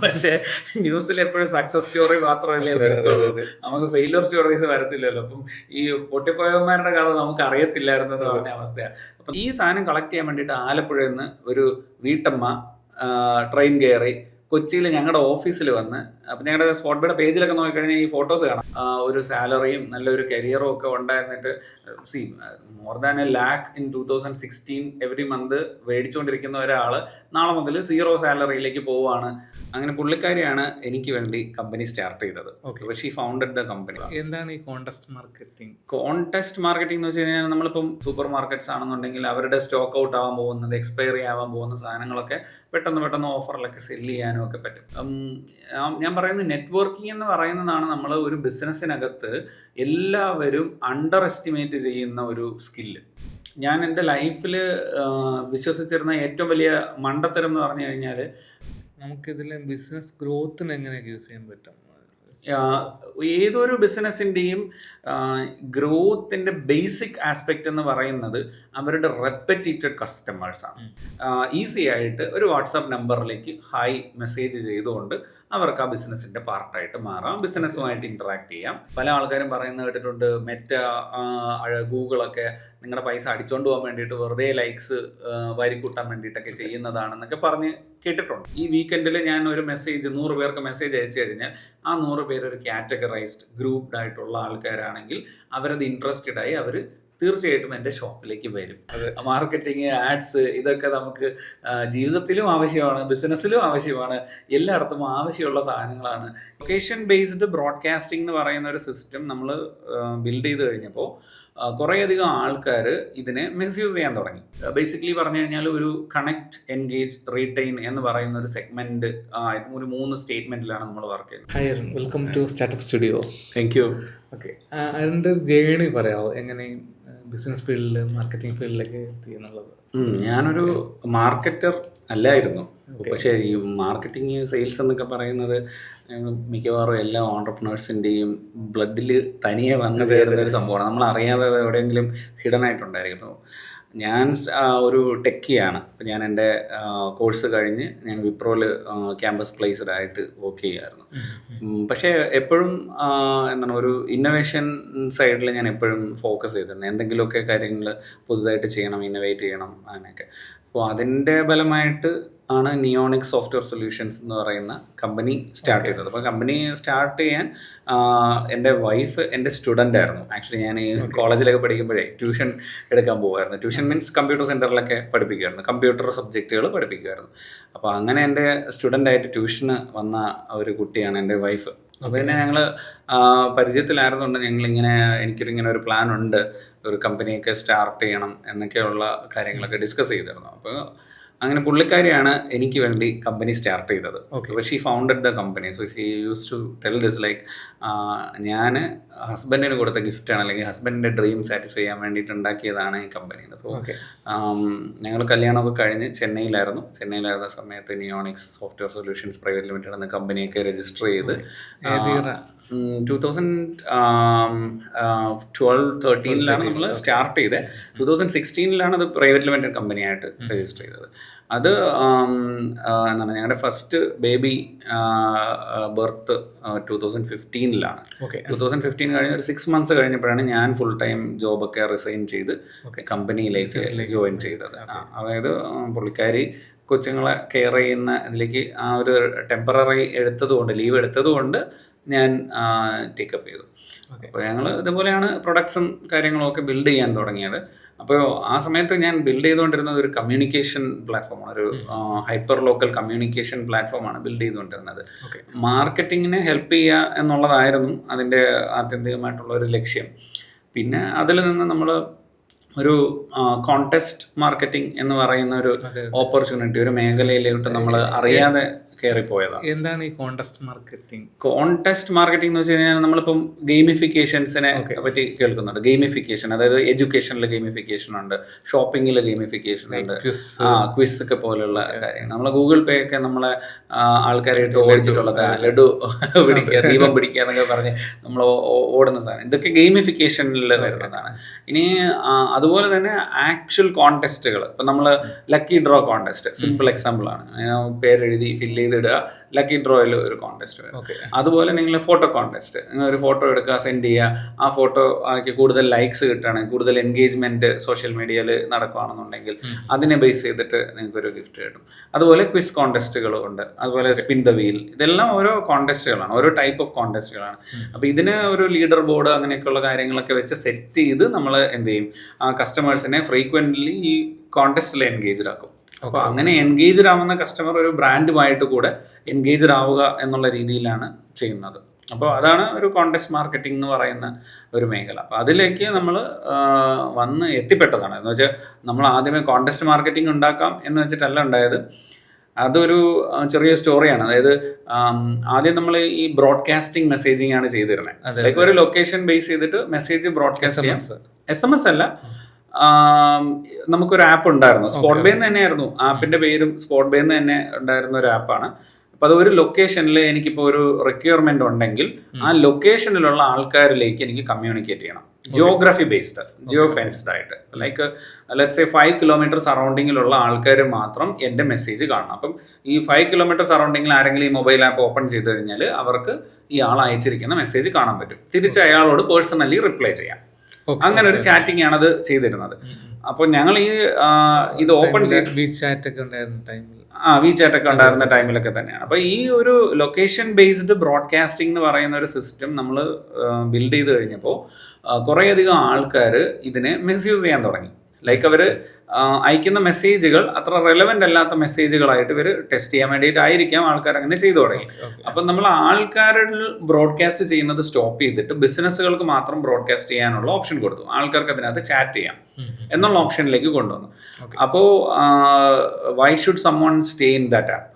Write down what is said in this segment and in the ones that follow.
പക്ഷെ ന്യൂസിൽ എപ്പോഴും സക്സസ് സ്റ്റോറി മാത്രമല്ലേ അതെ, അതെ, വരത്തുള്ളൂ. അതെ. നമുക്ക് ഫെയിലിയർ സ്റ്റോറീസ് വരത്തില്ലല്ലോ. അപ്പം ഈ പൊട്ടിപ്പോയവന്മാരുടെ കഥ നമുക്ക് അറിയത്തില്ലായിരുന്നു എന്ന് അതെ. പറഞ്ഞ അവസ്ഥയാണ്. അപ്പം ഈ സാധനം കളക്ട് ചെയ്യാൻ വേണ്ടിയിട്ട് ആലപ്പുഴയിൽ നിന്ന് ഒരു വീട്ടമ്മ ട്രെയിൻ കയറി കൊച്ചിയിൽ ഞങ്ങളുടെ ഓഫീസിൽ വന്ന്, അപ്പം ഞങ്ങളുടെ സ്പോട്ട് ബൈയുടെ പേജിലൊക്കെ നോക്കിക്കഴിഞ്ഞാൽ ഈ ഫോട്ടോസ് കാണാം. ഒരു സാലറിയും നല്ലൊരു കരിയറും ഒക്കെ ഉണ്ടായിരുന്നിട്ട് see more than a lakh in 2016 every month മേടിച്ചുകൊണ്ടിരിക്കുന്ന ഒരാൾ നാളെ മുതൽ സീറോ സാലറിയിലേക്ക് പോവുകയാണ്. അങ്ങനെ പുള്ളിക്കാരിയാണ് എനിക്ക് വേണ്ടി കമ്പനി സ്റ്റാർട്ട് ചെയ്തത്. Okay. പക്ഷേ ഷീ ഫൗണ്ടഡ് ദ കമ്പനി. എന്താണ് ഈ കോണ്ടസ്റ്റ് മാർക്കറ്റിംഗ്? കോൺടെസ്റ്റ് മാർക്കറ്റിംഗ് എന്ന് വെച്ച് കഴിഞ്ഞാൽ നമ്മളിപ്പം സൂപ്പർ മാർക്കറ്റ്സ് ആണെന്നുണ്ടെങ്കിൽ അവരുടെ സ്റ്റോക്ക് ഔട്ട് ആവാൻ പോകുന്നത്, എക്സ്പയറി ആവാൻ പോകുന്ന സാധനങ്ങളൊക്കെ പെട്ടെന്ന് ഓഫറിലൊക്കെ സെല്ല് ചെയ്യാനും ഒക്കെ പറ്റും. ഞാൻ പറയുന്നത് നെറ്റ്വർക്കിംഗ് എന്ന് പറയുന്നതാണ് നമ്മൾ ഒരു ബിസിനസ്സിനകത്ത് എല്ലാവരും അണ്ടർ എസ്റ്റിമേറ്റ് ചെയ്യുന്ന ഒരു സ്കില്ല്. ഞാൻ എൻ്റെ ലൈഫിൽ വിശ്വസിച്ചിരുന്ന ഏറ്റവും വലിയ മണ്ടത്തരം എന്ന് പറഞ്ഞു കഴിഞ്ഞാൽ, നമുക്കിതിൽ ബിസിനസ് ഗ്രോത്തിന് എങ്ങനെയൊക്കെ യൂസ് ചെയ്യാൻ പറ്റും? ഏതൊരു ബിസിനസ്സിൻ്റെയും ഗ്രോത്തിൻ്റെ ബേസിക് ആസ്പെക്റ്റ് എന്ന് പറയുന്നത് അവരുടെ റെപ്പറ്റീറ്റഡ് കസ്റ്റമേഴ്സാണ്. ഈസി ആയിട്ട് ഒരു വാട്സാപ്പ് നമ്പറിലേക്ക് ഹായ് മെസ്സേജ് ചെയ്തുകൊണ്ട് അവർക്ക് ആ ബിസിനസ്സിൻ്റെ പാർട്ടായിട്ട് മാറാം, ബിസിനസ്സുമായിട്ട് ഇൻറ്ററാക്ട് ചെയ്യാം. പല ആൾക്കാരും പറയുന്നത് കേട്ടിട്ടുണ്ട്, മെറ്റ, ഗൂഗിളൊക്കെ നിങ്ങളുടെ പൈസ അടിച്ചുകൊണ്ട് പോകാൻ വേണ്ടിയിട്ട് വെറുതെ ലൈക്സ് വാരിക്കൂട്ടാൻ വേണ്ടിയിട്ടൊക്കെ ചെയ്യുന്നതാണെന്നൊക്കെ പറഞ്ഞ് കേട്ടിട്ടുണ്ട്. ഈ വീക്കെൻഡിൽ ഞാൻ ഒരു മെസ്സേജ് 100 പേർക്ക് മെസ്സേജ് അയച്ചു കഴിഞ്ഞാൽ ആ 100 പേര് ഒരു കാറ്റഗറൈസ്ഡ് ഗ്രൂപ്പ്ഡ് ആയിട്ടുള്ള ആൾക്കാരാണെങ്കിൽ അവരത് ഇൻട്രസ്റ്റഡ് ആയി അവർ തീർച്ചയായിട്ടും എൻ്റെ ഷോപ്പിലേക്ക് വരും. മാർക്കറ്റിംഗ്, ആഡ്സ്, ഇതൊക്കെ നമുക്ക് ജീവിതത്തിലും ആവശ്യമാണ്, ബിസിനസ്സിലും ആവശ്യമാണ്, എല്ലായിടത്തും ആവശ്യമുള്ള സാധനങ്ങളാണ്. ലൊക്കേഷൻ ബേസ്ഡ് ബ്രോഡ്കാസ്റ്റിംഗ് എന്ന് പറയുന്ന ഒരു സിസ്റ്റം നമ്മൾ ബിൽഡ് ചെയ്ത് കഴിഞ്ഞപ്പോൾ കുറേയധികം ആൾക്കാർ ഇതിനെ മിസ്യൂസ് ചെയ്യാൻ തുടങ്ങി. ബേസിക്കലി പറഞ്ഞു കഴിഞ്ഞാൽ ഒരു കണക്ട്, എൻഗേജ്, റീറ്റെയിൻ എന്ന് പറയുന്ന ഒരു സെഗ്മെന്റ് ഒരു 3 സ്റ്റേറ്റ്മെന്റിലാണ് നമ്മൾ വർക്ക് ചെയ്യുന്നത്. Hi Arun, welcome to startup studio. Thank you. Okay, അരുണിൻ്റെ ഒരു ജേണി പറയാമോ, എങ്ങനെ ബിസിനസ് ഫീൽഡിൽ, മാർക്കറ്റിംഗ് ഫീൽഡിലൊക്കെ എത്തി എന്നുള്ളത്? ഞാനൊരു മാർക്കറ്റർ അല്ലായിരുന്നു. പക്ഷേ ഈ മാർക്കറ്റിംഗ്, സെയിൽസ് എന്നൊക്കെ പറയുന്നത് മിക്കവാറും എല്ലാ ഓൺടർപ്രണേഴ്സിൻ്റെയും ബ്ലഡിൽ തനിയെ വന്നു ചേരുന്ന ഒരു സംഭവമാണ്. നമ്മൾ അറിയാതെ എവിടെയെങ്കിലും ഹിഡൻ ആയിട്ടുണ്ടായിരിക്കും. അപ്പോൾ ഞാൻ ഒരു ടെക്കിയാണ്. അപ്പോൾ ഞാൻ എൻ്റെ കോഴ്സ് കഴിഞ്ഞ് ഞാൻ വിപ്രോയിൽ ക്യാമ്പസ് പ്ലേസ്ഡ് ആയിട്ട് വർക്ക് ചെയ്യുമായിരുന്നു. പക്ഷേ എപ്പോഴും എന്താണ് ഒരു ഇന്നോവേഷൻ സൈഡിൽ ഞാൻ എപ്പോഴും ഫോക്കസ് ചെയ്തിരുന്നു. എന്തെങ്കിലുമൊക്കെ കാര്യങ്ങൾ പുതുതായിട്ട് ചെയ്യണം, ഇന്നോവേറ്റ് ചെയ്യണം, അങ്ങനെയൊക്കെ. അപ്പോൾ അതിൻ്റെ ഫലമായിട്ട് ആണ് നിയോണിക്സ് സോഫ്റ്റ്വെയർ സൊല്യൂഷൻസ് എന്ന് പറയുന്ന കമ്പനി സ്റ്റാർട്ട് ചെയ്തത്. അപ്പോൾ കമ്പനി സ്റ്റാർട്ട് ചെയ്യാൻ എൻ്റെ വൈഫ് എൻ്റെ സ്റ്റുഡൻ്റ് ആയിരുന്നു. ആക്ച്വലി ഞാൻ ഈ കോളേജിലൊക്കെ പഠിക്കുമ്പോഴേ ട്യൂഷൻ എടുക്കാൻ പോകുമായിരുന്നു. ട്യൂഷൻ മീൻസ് കമ്പ്യൂട്ടർ സെൻറ്ററിലൊക്കെ പഠിപ്പിക്കുമായിരുന്നു, കമ്പ്യൂട്ടർ സബ്ജക്റ്റുകൾ പഠിപ്പിക്കുമായിരുന്നു. അപ്പോൾ അങ്ങനെ എൻ്റെ സ്റ്റുഡൻ്റായിട്ട് ട്യൂഷന് വന്ന ഒരു കുട്ടിയാണ് എൻ്റെ വൈഫ്. അപ്പോൾ പിന്നെ ഞങ്ങൾ പരിചയത്തിലായിരുന്നുകൊണ്ട് ഞങ്ങളിങ്ങനെ എനിക്കൊരിങ്ങനെ ഒരു പ്ലാൻ ഉണ്ട്, ഒരു കമ്പനിയൊക്കെ സ്റ്റാർട്ട് ചെയ്യണം എന്നൊക്കെയുള്ള കാര്യങ്ങളൊക്കെ ഡിസ്കസ് ചെയ്തിരുന്നു. അപ്പോൾ അങ്ങനെ പുള്ളിക്കാരിയാണ് എനിക്ക് വേണ്ടി കമ്പനി സ്റ്റാർട്ട് ചെയ്തത്. അപ്പോൾ she founded the company. So she use to tell this like, ഞാൻ ഹസ്ബൻഡിന് കൊടുത്ത ഗിഫ്റ്റാണ്, അല്ലെങ്കിൽ ഹസ്ബൻഡിൻ്റെ ഡ്രീം സാറ്റിസ്ഫൈ ചെയ്യാൻ വേണ്ടിയിട്ട് ഉണ്ടാക്കിയതാണ് ഈ കമ്പനി. അപ്പോൾ ഞങ്ങൾ കല്യാണമൊക്കെ കഴിഞ്ഞ് ചെന്നൈയിലായിരുന്ന സമയത്ത് നിയോണിക്സ് സോഫ്റ്റ്വെയർ സൊല്യൂഷൻസ് പ്രൈവറ്റ് ലിമിറ്റഡ് എന്ന കമ്പനിയൊക്കെ രജിസ്റ്റർ ചെയ്ത് 2012-13 നമ്മൾ സ്റ്റാർട്ട് ചെയ്തത്. 2016 അത് പ്രൈവറ്റ് ലിമിറ്റഡ് കമ്പനിയായിട്ട് രജിസ്റ്റർ ചെയ്തത്. അത് എന്താണ് ഞങ്ങളുടെ ഫസ്റ്റ് ബേബി ബർത്ത് 2015. 2015 കഴിഞ്ഞ് ഒരു 6 months കഴിഞ്ഞപ്പോഴാണ് ഞാൻ ഫുൾ ടൈം ജോബൊക്കെ റിസൈൻ ചെയ്ത് കമ്പനിയിലേക്ക് ജോയിൻ ചെയ്തത്. അതായത് പുള്ളിക്കാരി കൊച്ചുങ്ങളെ കെയർ ചെയ്യുന്ന ഇതിലേക്ക് ആ ഒരു ടെമ്പററി ലീവ് എടുത്തതുകൊണ്ട് ഞാൻ ടേക്കപ്പ് ചെയ്തു. അപ്പോൾ ഞങ്ങൾ ഇതുപോലെയാണ് പ്രൊഡക്ട്സും കാര്യങ്ങളും ഒക്കെ ബിൽഡ് ചെയ്യാൻ തുടങ്ങിയത്. അപ്പോൾ ആ സമയത്ത് ഞാൻ ബിൽഡ് ചെയ്തുകൊണ്ടിരുന്നത് ഒരു കമ്മ്യൂണിക്കേഷൻ പ്ലാറ്റ്ഫോമാണ്, ഒരു ഹൈപ്പർ ലോക്കൽ കമ്മ്യൂണിക്കേഷൻ പ്ലാറ്റ്ഫോമാണ് ബിൽഡ് ചെയ്തുകൊണ്ടിരുന്നത്. മാർക്കറ്റിങ്ങിനെ ഹെൽപ്പ് ചെയ്യുക എന്നുള്ളതായിരുന്നു അതിൻ്റെ ആത്യന്തികമായിട്ടുള്ള ഒരു ലക്ഷ്യം. പിന്നെ അതിൽ നിന്ന് നമ്മൾ ഒരു കോൺടെസ്റ്റ് മാർക്കറ്റിംഗ് എന്ന് പറയുന്ന ഒരു ഓപ്പർച്യൂണിറ്റി, ഒരു മേഖലയിലോട്ട് നമ്മൾ അറിയാതെ കയറിപ്പോയതാണ്. എന്താണ് ഈ കോൺടെസ്റ്റ് മാർക്കറ്റിംഗ്? കോൺടെസ്റ്റ് മാർക്കറ്റിംഗ് എന്ന് വെച്ച് കഴിഞ്ഞാൽ നമ്മളിപ്പം ഗെയിമിഫിക്കേഷൻസിനെ പറ്റി കേൾക്കുന്നുണ്ട്. ഗെയിമിഫിക്കേഷൻ, അതായത് എഡ്യൂക്കേഷനിൽ ഗെയിമിഫിക്കേഷൻ ഉണ്ട്, ഷോപ്പിങ്ങിൽ ഗെയിമിഫിക്കേഷൻ ഉണ്ട്, ക്വിസ് ഒക്കെ പോലുള്ള കാര്യങ്ങൾ. നമ്മളെ ഗൂഗിൾ പേ ഒക്കെ നമ്മളെ ആൾക്കാരായിട്ട് ഓടിച്ചിട്ടുള്ളത്, ലഡു പിടിക്കുക, ദീപം പിടിക്കുക എന്നൊക്കെ പറഞ്ഞ് നമ്മൾ ഓടുന്ന സാധനം, ഇതൊക്കെ ഗെയിമിഫിക്കേഷനിൽ വരുന്നതാണ്. ഇനി അതുപോലെ തന്നെ ആക്ച്വൽ കോൺടെസ്റ്റുകൾ, ഇപ്പം നമ്മൾ ലക്കി ഡ്രോ കോൺടെസ്റ്റ് സിമ്പിൾ എക്സാമ്പിളാണ്. പേരെഴുതി ഫില്ല് ചെയ്തിടുക, ലക്കി ഡ്രോയിൽ ഒരു കോൺടെസ്റ്റ് വരും. അതുപോലെ നിങ്ങൾ ഫോട്ടോ കോൺടെസ്റ്റ്, നിങ്ങൾ ഒരു ഫോട്ടോ എടുക്കുക, സെൻഡ് ചെയ്യുക, ആ ഫോട്ടോ ആക്കി കൂടുതൽ ലൈക്സ് കിട്ടുകയാണെങ്കിൽ, കൂടുതൽ എൻഗേജ്മെന്റ് സോഷ്യൽ മീഡിയയിൽ നടക്കുകയാണെന്നുണ്ടെങ്കിൽ അതിനെ ബേസ് ചെയ്തിട്ട് നിങ്ങൾക്കൊരു ഗിഫ്റ്റ് കിട്ടും. അതുപോലെ ക്വിസ് കോൺടെസ്റ്റുകളും ഉണ്ട്, അതുപോലെ സ്പിൻ ദ വീൽ, ഇതെല്ലാം ഓരോ കോൺടെസ്റ്റുകളാണ്, ഓരോ ടൈപ്പ് ഓഫ് കോൺടെസ്റ്റുകളാണ്. അപ്പോൾ ഇതിന് ഒരു ലീഡർ ബോർഡ് അങ്ങനെയൊക്കെയുള്ള കാര്യങ്ങളൊക്കെ വെച്ച് സെറ്റ് ചെയ്ത് നമ്മൾ എന്ത് ചെയ്യും, ആ കസ്റ്റമേഴ്സിനെ ഫ്രീക്വൻ്റ്ലി ഈ കോൺടെസ്റ്റിൽ എൻഗേജ്ഡ് ആക്കും. അപ്പോൾ അങ്ങനെ എൻഗേജ്ഡ് ആവുന്ന കസ്റ്റമർ ഒരു ബ്രാൻഡുമായിട്ട് കൂടെ എൻഗേജ്ഡ് ആവുക എന്നുള്ള രീതിയിലാണ് ചെയ്യുന്നത്. അപ്പോൾ അതാണ് ഒരു കോൺടെസ്റ്റ് മാർക്കറ്റിംഗ് എന്ന് പറയുന്ന ഒരു മേഖല. അപ്പോൾ അതിലേക്ക് നമ്മൾ വന്ന് എത്തിപ്പെട്ടതാണ്. എന്ന് വെച്ചാൽ നമ്മൾ ആദ്യമേ കോൺടെസ്റ്റ് മാർക്കറ്റിംഗ് ഉണ്ടാക്കാം എന്ന് വെച്ചിട്ടല്ല ഉണ്ടായത്. അതൊരു ചെറിയ സ്റ്റോറിയാണ്. അതായത് ആദ്യം നമ്മൾ ഈ ബ്രോഡ്കാസ്റ്റിംഗ് മെസ്സേജിങ് ആണ് ചെയ്തിരുന്നത്. ലൈക്ക് ഒരു ലൊക്കേഷൻ ബേസ് ചെയ്തിട്ട് മെസ്സേജ് ബ്രോഡ്കാസ്റ്റ് ചെയ്യാം. SMS അല്ല, നമുക്കൊരു ആപ്പ് ഉണ്ടായിരുന്നു, സ്പോട്ട് ബേ എന്ന് തന്നെയായിരുന്നു ആപ്പിന്റെ പേരും, സ്പോട്ട് ബേ എന്ന് തന്നെ ഉണ്ടായിരുന്ന ഒരു ആപ്പാണ്. അപ്പോൾ അത് ഒരു ലൊക്കേഷനിൽ എനിക്കിപ്പോൾ ഒരു റിക്വയർമെന്റ് ഉണ്ടെങ്കിൽ ആ ലൊക്കേഷനിലുള്ള ആൾക്കാരിലേക്ക് എനിക്ക് കമ്മ്യൂണിക്കേറ്റ് ചെയ്യണം, ജിയോഗ്രഫി ബേസ്ഡ്, ജിയോ ഫെൻസ്ഡ് ആയിട്ട്. ലൈക്ക് ലെറ്റ്സ് സേ 5 കിലോമീറ്റർ സറൗണ്ടിങ്ങിലുള്ള ആൾക്കാർ മാത്രം എൻ്റെ മെസ്സേജ് കാണണം. അപ്പം ഈ 5 കിലോമീറ്റർ സറൗണ്ടിങ്ങിൽ ആരെങ്കിലും ഈ മൊബൈൽ ആപ്പ് ഓപ്പൺ ചെയ്ത് കഴിഞ്ഞാൽ അവർക്ക് ഈ ആൾ അയച്ചിരിക്കുന്ന മെസ്സേജ് കാണാൻ പറ്റും, തിരിച്ച് അയാളോട് പേഴ്സണലി റിപ്ലൈ ചെയ്യാം. അങ്ങനെ ഒരു ചാറ്റിംഗ് ആണ് അത് ചെയ്തിരുന്നത്. അപ്പോൾ ഞങ്ങൾ ഈ ഇത് ഓപ്പൺ ചെയ്ത് വിചാറ്റ് ഒക്കെ ഉണ്ടായിരുന്ന ടൈമിലൊക്കെ തന്നെയാണ്. അപ്പോൾ ഈ ഒരു ലൊക്കേഷൻ ബേസ്ഡ് ബ്രോഡ്കാസ്റ്റിംഗ് എന്ന് പറയുന്ന ഒരു സിസ്റ്റം നമ്മൾ ബിൽഡ് ചെയ്ത് കഴിഞ്ഞപ്പോൾ കുറേയധികം ആൾക്കാർ ഇതിനെ മിസ്യൂസ് ചെയ്യാൻ തുടങ്ങി. ലൈക്ക് അവർ അയക്കുന്ന മെസ്സേജുകൾ അത്ര റെലവൻ്റ് അല്ലാത്ത മെസ്സേജുകളായിട്ട് ഇവർ ടെസ്റ്റ് ചെയ്യാൻ വേണ്ടിയിട്ടായിരിക്കാം ആൾക്കാർ അങ്ങനെ ചെയ്തു തുടങ്ങി. അപ്പം നമ്മൾ ആൾക്കാരിൽ ബ്രോഡ്കാസ്റ്റ് ചെയ്യുന്നത് സ്റ്റോപ്പ് ചെയ്തിട്ട് ബിസിനസ്സുകൾക്ക് മാത്രം ബ്രോഡ്കാസ്റ്റ് ചെയ്യാനുള്ള ഓപ്ഷൻ കൊടുത്തു. ആൾക്കാർക്ക് അതിനകത്ത് ചാറ്റ് ചെയ്യാം എന്നുള്ള ഓപ്ഷനിലേക്ക് കൊണ്ടുവന്നു. അപ്പോൾ why should someone stay in that app?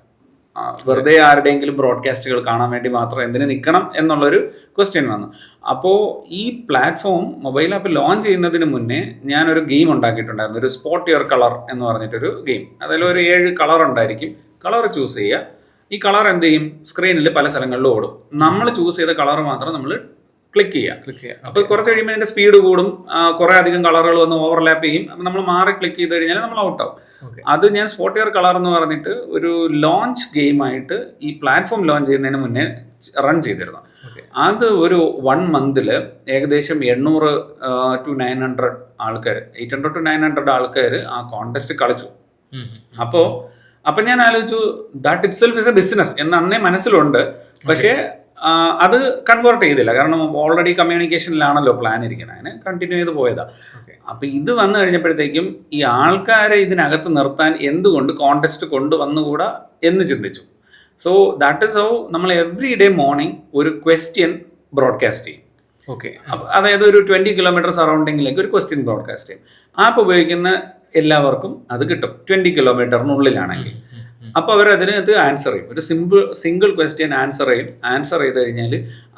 വെറുതെ ആരുടെയെങ്കിലും ബ്രോഡ്കാസ്റ്റുകൾ കാണാൻ വേണ്ടി മാത്രം എന്തിനു നിൽക്കണം എന്നുള്ളൊരു ക്വസ്റ്റ്യൻ വന്നു. അപ്പോൾ ഈ പ്ലാറ്റ്ഫോം മൊബൈൽ ആപ്പ് ലോഞ്ച് ചെയ്യുന്നതിന് മുന്നേ ഞാനൊരു ഗെയിം ഉണ്ടാക്കിയിട്ടുണ്ടായിരുന്നു, ഒരു സ്പോട്ട് യുവർ കളർ എന്ന് പറഞ്ഞിട്ടൊരു ഗെയിം. അതിൽ ഒരു 7 കളർ ഉണ്ടായിരിക്കും. കളർ ചൂസ് ചെയ്യുക, ഈ കളർ എന്ത് ചെയ്യും, സ്ക്രീനിൽ പല സ്ഥലങ്ങളിലും ഓടും. നമ്മൾ ചൂസ് ചെയ്ത കളർ മാത്രം നമ്മൾ ക്ലിക്ക് ചെയ്യുക. അപ്പോൾ കുറച്ച് കഴിയുമ്പോൾ അതിൻ്റെ സ്പീഡ് കൂടും, കുറേ അധികം കളറുകൾ വന്ന് ഓവർലാപ്പ് ചെയ്യും. അപ്പം നമ്മൾ മാറി ക്ലിക്ക് ചെയ്ത് കഴിഞ്ഞാൽ നമ്മൾ ഔട്ടാവും. അത് ഞാൻ സ്പോട്ട് യുവർ കളർ എന്ന് പറഞ്ഞിട്ട് ഒരു ലോഞ്ച് ഗെയിമായിട്ട് ഈ പ്ലാറ്റ്ഫോം ലോഞ്ച് ചെയ്യുന്നതിന് മുന്നേ റൺ ചെയ്തിരുന്നു. അത് ഒരു 1 മന്തിൽ ഏകദേശം 800 to 900 ആൾക്കാർ, 800 to 900 ആൾക്കാർ ആ കോൺടെസ്റ്റ് കളിച്ചു. അപ്പോൾ ഞാൻ ആലോചിച്ചു, that it self is A business എന്ന് അന്നേ മനസ്സിലുണ്ട്. പക്ഷേ അത് കൺവേർട്ട് ചെയ്തില്ല, കാരണം ഓൾറെഡി കമ്മ്യൂണിക്കേഷനിലാണല്ലോ പ്ലാൻ ഇരിക്കുന്നത്, അങ്ങനെ കണ്ടിന്യൂ ചെയ്ത് പോയതാ. അപ്പം ഇത് വന്നു കഴിഞ്ഞപ്പോഴത്തേക്കും ഈ ആൾക്കാരെ ഇതിനകത്ത് നിർത്താൻ എന്തുകൊണ്ട് കോൺടെസ്റ്റ് കൊണ്ടുവന്നുകൂടാ എന്ന് ചിന്തിച്ചു. സോ ദാറ്റ് ഇസ് ഹൗ നമ്മൾ എവറി ഡേ മോർണിംഗ് ഒരു ക്വസ്റ്റ്യൻ ബ്രോഡ്കാസ്റ്റ് ചെയ്യും. അതായത് ഒരു 20 കിലോമീറ്റർ സറൗണ്ടിങ്ങിലേക്ക് ഒരു ക്വസ്റ്റ്യൻ ബ്രോഡ്കാസ്റ്റ് ചെയ്യും. ആപ്പ് ഉപയോഗിക്കുന്ന എല്ലാവർക്കും അത് കിട്ടും 20 കിലോമീറ്ററിനുള്ളിലാണെങ്കിൽ. അപ്പോൾ അവർ അതിനകത്ത് ആൻസർ ചെയ്യും, ഒരു സിംഗിൾ ക്വസ്റ്റ്യൻ ആൻസർ ചെയ്ത് കഴിഞ്ഞാൽ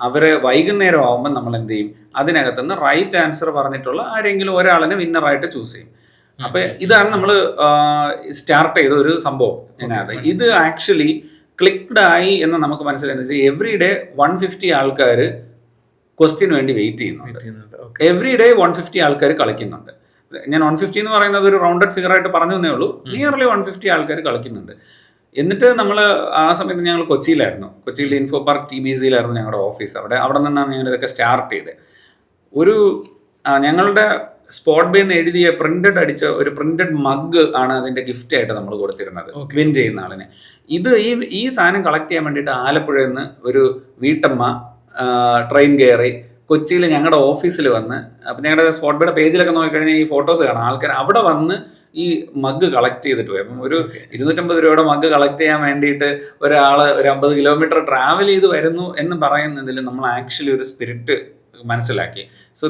അവരെ വൈകുന്നേരം ആകുമ്പോൾ നമ്മൾ എന്ത് ചെയ്യും, അതിനകത്തുനിന്ന് റൈറ്റ് ആൻസർ പറഞ്ഞിട്ടുള്ള ആരെങ്കിലും ഒരാളിനെ വിന്നറായിട്ട് ചൂസ് ചെയ്യും. അപ്പോൾ ഇതാണ് നമ്മൾ സ്റ്റാർട്ട് ചെയ്ത ഒരു സംഭവം. അതിനകത്ത് ഇത് ആക്ച്വലി ക്ലിക്ക്ഡ് ആയി എന്ന് നമുക്ക് മനസ്സിലായെന്ന് വെച്ചാൽ എവറി ഡേ 150 ആൾക്കാർ ക്വസ്റ്റ്യന് വേണ്ടി വെയിറ്റ് ചെയ്യുന്നുണ്ട്. എവറി ഡേ 150 ആൾക്കാർ കളിക്കുന്നുണ്ട്. ഞാൻ 150 എന്ന് പറയുന്നത് ഒരു റൗണ്ടഡ് ഫിഗർ ആയിട്ട് പറഞ്ഞു എന്നേ ഉള്ളൂ. നിയർലി 150 ആൾക്കാർ കളിക്കുന്നുണ്ട്. എന്നിട്ട് നമ്മൾ ആ സമയത്ത് ഞങ്ങൾ കൊച്ചിയിലായിരുന്നു, കൊച്ചിയിൽ ഇൻഫോ പാർക്ക് TBCയിലായിരുന്നു ഞങ്ങളുടെ ഓഫീസ്. അവിടെ നിന്നാണ് ഞങ്ങൾ ഇതൊക്കെ സ്റ്റാർട്ട് ചെയ്തത്. ഒരു ഞങ്ങളുടെ സ്പോട്ട് ബേ എന്ന് എഴുതിയ അടിച്ച ഒരു പ്രിന്റഡ് മഗ് ആണ് അതിൻ്റെ ഗിഫ്റ്റ് ആയിട്ട് നമ്മൾ കൊടുത്തിരുന്നത് വിൻ ചെയ്യുന്ന ആളിനെ. ഈ സാധനം കളക്ട് ചെയ്യാൻ വേണ്ടിയിട്ട് ആലപ്പുഴയിൽ നിന്ന് ഒരു വീട്ടമ്മ ട്രെയിൻ കയറി കൊച്ചിയിൽ ഞങ്ങളുടെ ഓഫീസിൽ വന്ന്, അപ്പം ഞങ്ങളുടെ സ്പോട്ട് ബേയുടെ പേജിലൊക്കെ നോക്കിക്കഴിഞ്ഞാൽ ഈ ഫോട്ടോസ് കാണാം, ആൾക്കാർ അവിടെ വന്ന് ഈ മഗ് കളക്ട് ചെയ്തിട്ട് പോയി. അപ്പം ഒരു 250 രൂപയുടെ മഗ് കളക്ട് ചെയ്യാൻ വേണ്ടിയിട്ട് ഒരാൾ ഒരു 50 കിലോമീറ്റർ ട്രാവൽ ചെയ്ത് വരുന്നു എന്ന് പറയുന്നതിൽ നമ്മൾ ആക്ച്വലി ഒരു സ്പിരിറ്റ് മനസ്സിലാക്കി. So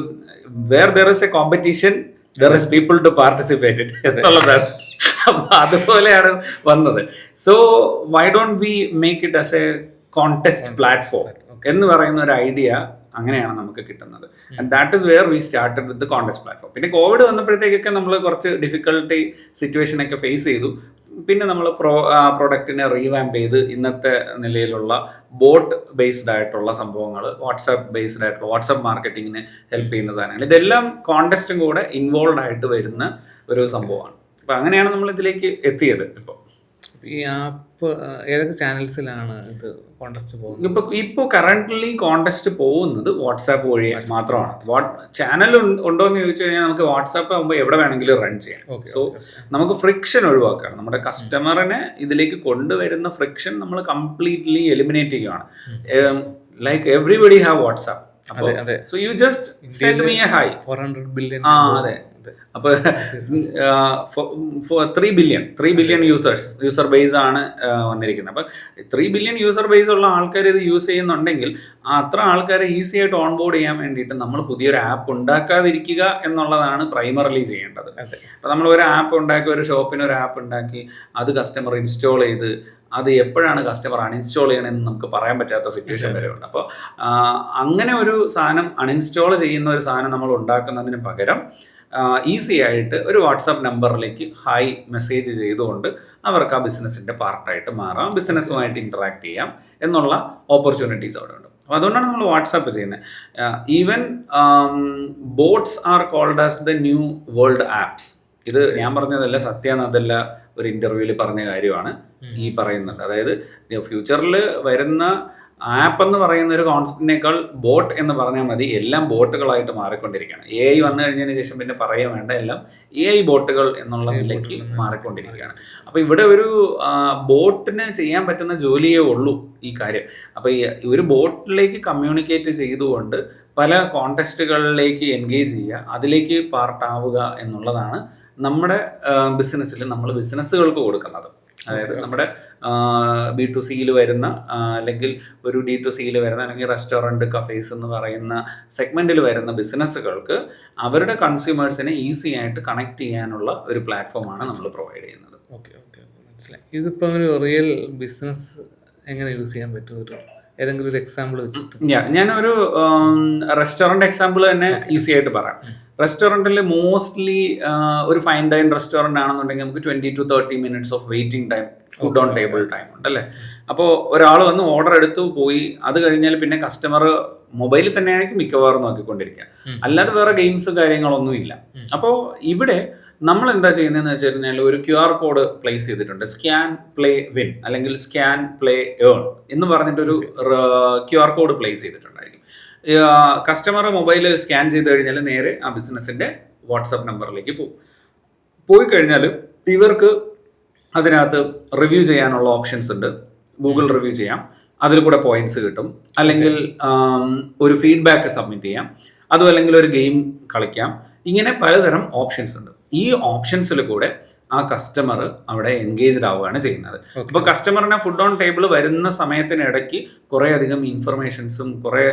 where there is a competition there is people to participate എന്നുള്ളതാണ്. അപ്പം അതുപോലെയാണ് വന്നത്. So why don't we make it as a contest platform എന്ന് പറയുന്ന ഒരു ഐഡിയ അങ്ങനെയാണ് നമുക്ക് കിട്ടുന്നത്. And that is where we started with the contest platform. പിന്നെ കോവിഡ് വന്നപ്പോഴത്തേക്കൊക്കെ നമ്മൾ കുറച്ച് ഡിഫിക്കൽട്ടി സിറ്റുവേഷനൊക്കെ ഫേസ് ചെയ്തു. പിന്നെ നമ്മൾ പ്രൊഡക്റ്റിനെ റീവാമ്പ് ചെയ്ത് ഇന്നത്തെ നിലയിലുള്ള ബോട്ട് ബേസ്ഡ് ആയിട്ടുള്ള സംഭവങ്ങൾ, വാട്സാപ്പ് ബേസ്ഡ് ആയിട്ടുള്ള വാട്സാപ്പ് മാർക്കറ്റിങ്ങിന് ഹെൽപ്പ് ചെയ്യുന്ന സാധനങ്ങൾ, ഇതെല്ലാം കോൺടെസ്റ്റും കൂടെ ഇൻവോൾവ് ആയിട്ട് വരുന്ന ഒരു സംഭവമാണ്. അപ്പം അങ്ങനെയാണ് നമ്മൾ ഇതിലേക്ക് എത്തിയത്. ഇപ്പോൾ ഈ ആപ്പ് ഏതൊക്കെ ചാനൽസിലാണ് ഇത് കോൺടെസ്റ്റ് പോകുന്നത്? ഇപ്പോൾ കറന്റ്ലി കോൺടെസ്റ്റ് പോകുന്നത് വാട്സാപ്പ് വഴി മാത്രമാണ്. ചാനൽ ഉണ്ടോ എന്ന് ചോദിച്ചു കഴിഞ്ഞാൽ നമുക്ക് വാട്സാപ്പ് ആകുമ്പോൾ എവിടെ വേണമെങ്കിലും റൺ ചെയ്യാം. സോ നമുക്ക് ഫ്രിക്ഷൻ ഒഴിവാക്കുകയാണ്. നമ്മുടെ കസ്റ്റമറിനെ ഇതിലേക്ക് കൊണ്ടുവരുന്ന ഫ്രിക്ഷൻ നമ്മൾ കംപ്ലീറ്റ്ലി എലിമിനേറ്റ് ചെയ്യുകയാണ്. Like everybody have WhatsApp. അപ്പോൾ so you just send me a hi. 400 billion. അതെ. അപ്പോൾ 3 ബില്യൺ യൂസർ ബേസ് ആണ് വന്നിരിക്കുന്നത്. അപ്പോൾ 3 ബില്യൺ യൂസർ ബേസ് ഉള്ള ആൾക്കാർ ഇത് യൂസ് ചെയ്യുന്നുണ്ടെങ്കിൽ അത്ര ആൾക്കാരെ ഈസി ആയിട്ട് ഓൺബോർഡ് ചെയ്യാൻ വേണ്ടിയിട്ട് നമ്മൾ പുതിയൊരു ആപ്പ് ഉണ്ടാക്കാതിരിക്കുക എന്നുള്ളതാണ് പ്രൈമറിലി ചെയ്യേണ്ടത്. അപ്പോൾ നമ്മൾ ഒരു ആപ്പ് ഉണ്ടാക്കി, ഒരു ഷോപ്പിന് ഒരു ആപ്പ് ഉണ്ടാക്കി, അത് കസ്റ്റമർ ഇൻസ്റ്റാൾ ചെയ്ത് അത് എപ്പോഴാണ് കസ്റ്റമർ അൺഇൻസ്റ്റാൾ ചെയ്യണമെന്ന് നമുക്ക് പറയാൻ പറ്റാത്ത സിറ്റുവേഷൻ വരെ ഉണ്ട്. അപ്പോൾ അങ്ങനെ ഒരു സാധനം അൺഇൻസ്റ്റാൾ ചെയ്യുന്ന ഒരു സാധനം നമ്മൾ ഉണ്ടാക്കുന്നതിന് പകരം ഈസി ആയിട്ട് ഒരു വാട്സാപ്പ് നമ്പറിലേക്ക് ഹായ് മെസ്സേജ് ചെയ്തുകൊണ്ട് അവർക്ക് ആ ബിസിനസ്സിൻ്റെ പാർട്ടായിട്ട് മാറാം, ബിസിനസ്സുമായിട്ട് ഇൻറ്ററാക്ട് ചെയ്യാം എന്നുള്ള ഓപ്പർച്യൂണിറ്റീസ് അവിടെ ഉണ്ട്. അപ്പോൾ അതുകൊണ്ടാണ് നമ്മൾ വാട്സാപ്പ് ചെയ്യുന്നത്. Even bots are called as the new world apps. ഇത് ഞാൻ പറഞ്ഞതല്ല, സത്യാനന്ദല്ല ഒരു ഇൻ്റർവ്യൂവിൽ പറഞ്ഞ കാര്യമാണ് ഈ പറയുന്നത്. അതായത് ഫ്യൂച്ചറിൽ വരുന്ന ആപ്പ് എന്ന് പറയുന്ന ഒരു കോൺസെപ്റ്റിനേക്കാൾ ബോട്ട് എന്ന് പറഞ്ഞാൽ മതി. എല്ലാം ബോട്ടുകളായിട്ട് മാറിക്കൊണ്ടിരിക്കുകയാണ്. AI വന്നു കഴിഞ്ഞതിന് ശേഷം പിന്നെ പറയുക വേണ്ട, എല്ലാം AI ബോട്ടുകൾ എന്നുള്ള നിലയ്ക്ക് മാറിക്കൊണ്ടിരിക്കുകയാണ്. അപ്പോൾ ഇവിടെ ഒരു ബോട്ടിന് ചെയ്യാൻ പറ്റുന്ന ജോലിയേ ഉള്ളൂ ഈ കാര്യം. അപ്പോൾ ഈ ഒരു ബോട്ടിലേക്ക് കമ്മ്യൂണിക്കേറ്റ് ചെയ്തുകൊണ്ട് പല കോൺടെസ്റ്റുകളിലേക്ക് എൻഗേജ് ചെയ്യുക, അതിലേക്ക് പാർട്ടാവുക എന്നുള്ളതാണ് നമ്മുടെ ബിസിനസ്സിൽ നമ്മൾ ബിസിനസ്സുകൾക്ക് കൊടുക്കുന്നത്. അതായത് നമ്മുടെ B2Cയിൽ വരുന്ന അല്ലെങ്കിൽ ഒരു D2Cയിൽ വരുന്ന അല്ലെങ്കിൽ റെസ്റ്റോറൻറ്റ്, കഫേസ് എന്ന് പറയുന്ന സെഗ്മെൻറ്റിൽ വരുന്ന ബിസിനസ്സുകൾക്ക് അവരുടെ കൺസ്യൂമേഴ്സിനെ ഈസി ആയിട്ട് കണക്ട് ചെയ്യാനുള്ള ഒരു പ്ലാറ്റ്ഫോമാണ് നമ്മൾ പ്രൊവൈഡ് ചെയ്യുന്നത്. ഓക്കെ, മനസ്സിലായി. ഇതിപ്പോൾ ഒരു റിയൽ ബിസിനസ് എങ്ങനെ യൂസ് ചെയ്യാൻ പറ്റും? ഒരു ഏതെങ്കിലും ഒരു എക്സാമ്പിൾ വെച്ചിട്ട്. ഞാനൊരു റെസ്റ്റോറൻറ്റ് എക്സാമ്പിൾ തന്നെ ഈസി ആയിട്ട് പറയാം. റെസ്റ്റോറൻറ്റിൽ മോസ്റ്റ്ലി ഒരു ഫൈൻ ഡൈൻ റെസ്റ്റോറൻ്റ് ആണെന്നുണ്ടെങ്കിൽ നമുക്ക് 20 to 30 minutes of waiting time, food on table time ഉണ്ടല്ലേ. അപ്പോൾ ഒരാൾ വന്ന് ഓർഡർ എടുത്തു പോയി, അത് കഴിഞ്ഞാൽ പിന്നെ കസ്റ്റമർ മൊബൈലിൽ തന്നെയാണെങ്കിൽ മിക്കവാറും നോക്കിക്കൊണ്ടിരിക്കുക, അല്ലാതെ വേറെ ഗെയിംസ് കാര്യങ്ങളൊന്നും ഇല്ല. അപ്പോൾ ഇവിടെ നമ്മൾ എന്താ ചെയ്യുന്നതെന്ന് വെച്ച് കഴിഞ്ഞാൽ ഒരു QR കോഡ് പ്ലേസ് ചെയ്തിട്ടുണ്ട്. സ്കാൻ പ്ലേ വിൻ അല്ലെങ്കിൽ സ്കാൻ പ്ലേ ഏൺ എന്ന് പറഞ്ഞിട്ടൊരു QR കോഡ് പ്ലേസ് ചെയ്തിട്ടുണ്ടായിരിക്കും. കസ്റ്റമർ മൊബൈൽ സ്കാൻ ചെയ്ത് കഴിഞ്ഞാൽ നേരെ ആ ബിസിനസ്സിൻ്റെ വാട്സാപ്പ് നമ്പറിലേക്ക് പോയി കഴിഞ്ഞാൽ ഇവർക്ക് അതിനകത്ത് റിവ്യൂ ചെയ്യാനുള്ള ഓപ്ഷൻസ് ഉണ്ട്. ഗൂഗിൾ റിവ്യൂ ചെയ്യാം, അതിൽ കൂടെ പോയിന്റ്സ് കിട്ടും. അല്ലെങ്കിൽ ഒരു ഫീഡ്ബാക്ക് സബ്മിറ്റ് ചെയ്യാം, അതും അല്ലെങ്കിൽ ഒരു ഗെയിം കളിക്കാം. ഇങ്ങനെ പലതരം ഓപ്ഷൻസ് ഉണ്ട്. ഈ ഓപ്ഷൻസിൽ കൂടെ ആ കസ്റ്റമർ അവിടെ എൻഗേജ്ഡ് ആവുകയാണ് ചെയ്യുന്നത്. അപ്പോൾ കസ്റ്റമറിനെ ഫുഡ് ഓൺ ടേബിൾ വരുന്ന സമയത്തിനിടയ്ക്ക് കുറേ അധികം ഇൻഫർമേഷൻസും കുറേ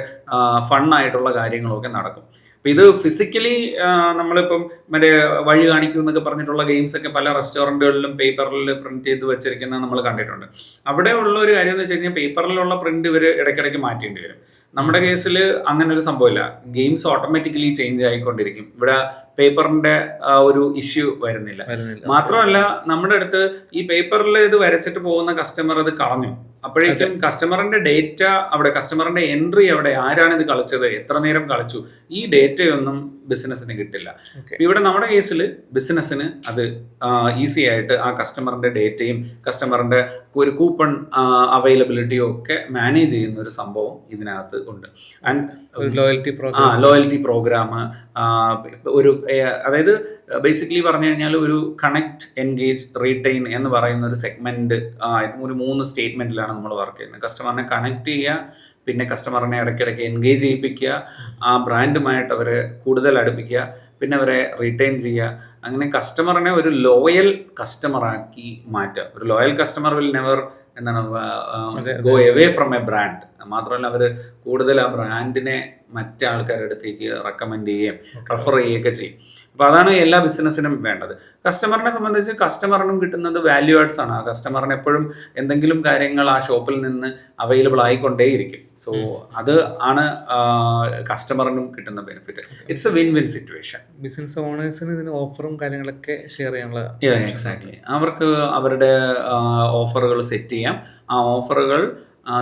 ഫണ്ണായിട്ടുള്ള കാര്യങ്ങളൊക്കെ നടക്കും. അപ്പം ഇത് ഫിസിക്കലി നമ്മളിപ്പം മറ്റേ വഴി കാണിക്കൂ എന്നൊക്കെ പറഞ്ഞിട്ടുള്ള ഗെയിംസ് ഒക്കെ പല റെസ്റ്റോറൻറ്റുകളിലും പേപ്പറിൽ പ്രിന്റ് ചെയ്ത് വെച്ചിരിക്കുന്നത് നമ്മൾ കണ്ടിട്ടുണ്ട്. അവിടെ ഉള്ള ഒരു കാര്യം എന്ന് വെച്ച് കഴിഞ്ഞാൽ പേപ്പറിലുള്ള പ്രിന്റ് ഇവർ ഇടയ്ക്കിടയ്ക്ക് മാറ്റേണ്ടി വരും. നമ്മുടെ കേസിൽ അങ്ങനെ ഒരു സംഭവമില്ല. ഗെയിംസ് ഓട്ടോമാറ്റിക്കലി ചേഞ്ച് ആയിക്കൊണ്ടിരിക്കും. ഇവിടെ പേപ്പറിന്റെ ഒരു ഇഷ്യൂ വരുന്നില്ല. മാത്രമല്ല നമ്മുടെ അടുത്ത് ഈ പേപ്പറിൽ ഇത് വരച്ചിട്ട് പോകുന്ന കസ്റ്റമർ അത് കളഞ്ഞു, അപ്പോഴേക്കും കസ്റ്റമറിന്റെ ഡേറ്റ അവിടെ, കസ്റ്റമറിന്റെ എൻട്രി അവിടെ, ആരാണ് ഇത് കളിച്ചത്, എത്ര നേരം കളിച്ചു, ഈ ഡേറ്റയൊന്നും ബിസിനസ്സിന് കിട്ടില്ല. ഇവിടെ നമ്മുടെ കേസിൽ ബിസിനസ്സിന് അത് ഈസി ആയിട്ട് ആ കസ്റ്റമറിന്റെ ഡേറ്റയും കസ്റ്റമറിന്റെ ഒരു കൂപ്പൺ അവൈലബിലിറ്റിയും ഒക്കെ മാനേജ് ചെയ്യുന്ന ഒരു സംഭവം ഇതിനകത്ത് ഉണ്ട്. ആൻഡ് ലോയൽറ്റി പ്രോഗ്രാം ഒരു, അതായത് ബേസിക്കലി പറഞ്ഞു കഴിഞ്ഞാൽ ഒരു കണക്ട്, എൻഗേജ്, റീറ്റെയിൻ എന്ന് പറയുന്ന ഒരു സെഗ്മെന്റ്, ഒരു 3 സ്റ്റേറ്റ്മെന്റിലാണ് നമ്മൾ വർക്ക് ചെയ്യുന്നത്. കസ്റ്റമറിനെ കണക്ട് ചെയ്യുക, പിന്നെ കസ്റ്റമറിനെ ഇടയ്ക്കിടയ്ക്ക് എൻഗേജ് ചെയ്യിപ്പിക്കുക, ആ ബ്രാൻഡുമായിട്ട് അവരെ കൂടുതൽ അടുപ്പിക്കുക, പിന്നെ അവരെ റീറ്റെയിൻ ചെയ്യുക. അങ്ങനെ കസ്റ്റമറിനെ ഒരു ലോയൽ കസ്റ്റമറാക്കി മാറ്റുക. ഒരു loyal customer will never go away from a brand. മാത്രമല്ല അവർ കൂടുതൽ ആ ബ്രാൻഡിനെ മറ്റേ ആൾക്കാരുടെ അടുത്തേക്ക് റെക്കമെൻഡ് ചെയ്യുകയും റെഫർ ചെയ്യുകയൊക്കെ ചെയ്യും. അപ്പോൾ അതാണ് എല്ലാ ബിസിനസ്സിനും വേണ്ടത്. കസ്റ്റമറിനെ സംബന്ധിച്ച് കസ്റ്റമറിനും കിട്ടുന്നത് വാല്യൂ ആഡ്സ് ആണ്. ആ കസ്റ്റമറിന് എപ്പോഴും എന്തെങ്കിലും കാര്യങ്ങൾ ആ ഷോപ്പിൽ നിന്ന് അവൈലബിൾ ആയിക്കൊണ്ടേയിരിക്കും. സോ അത് ആണ് കസ്റ്റമറിനും കിട്ടുന്ന ബെനിഫിറ്റ്. It's a win win situation. Business ഓണേഴ്സിന് ഇതിന് ഓഫറും കാര്യങ്ങളൊക്കെ ഷെയർ ചെയ്യാനുള്ള, എക്സാക്ട്ലി, അവർക്ക് അവരുടെ ഓഫറുകൾ സെറ്റ് ചെയ്യാം. ആ ഓഫറുകൾ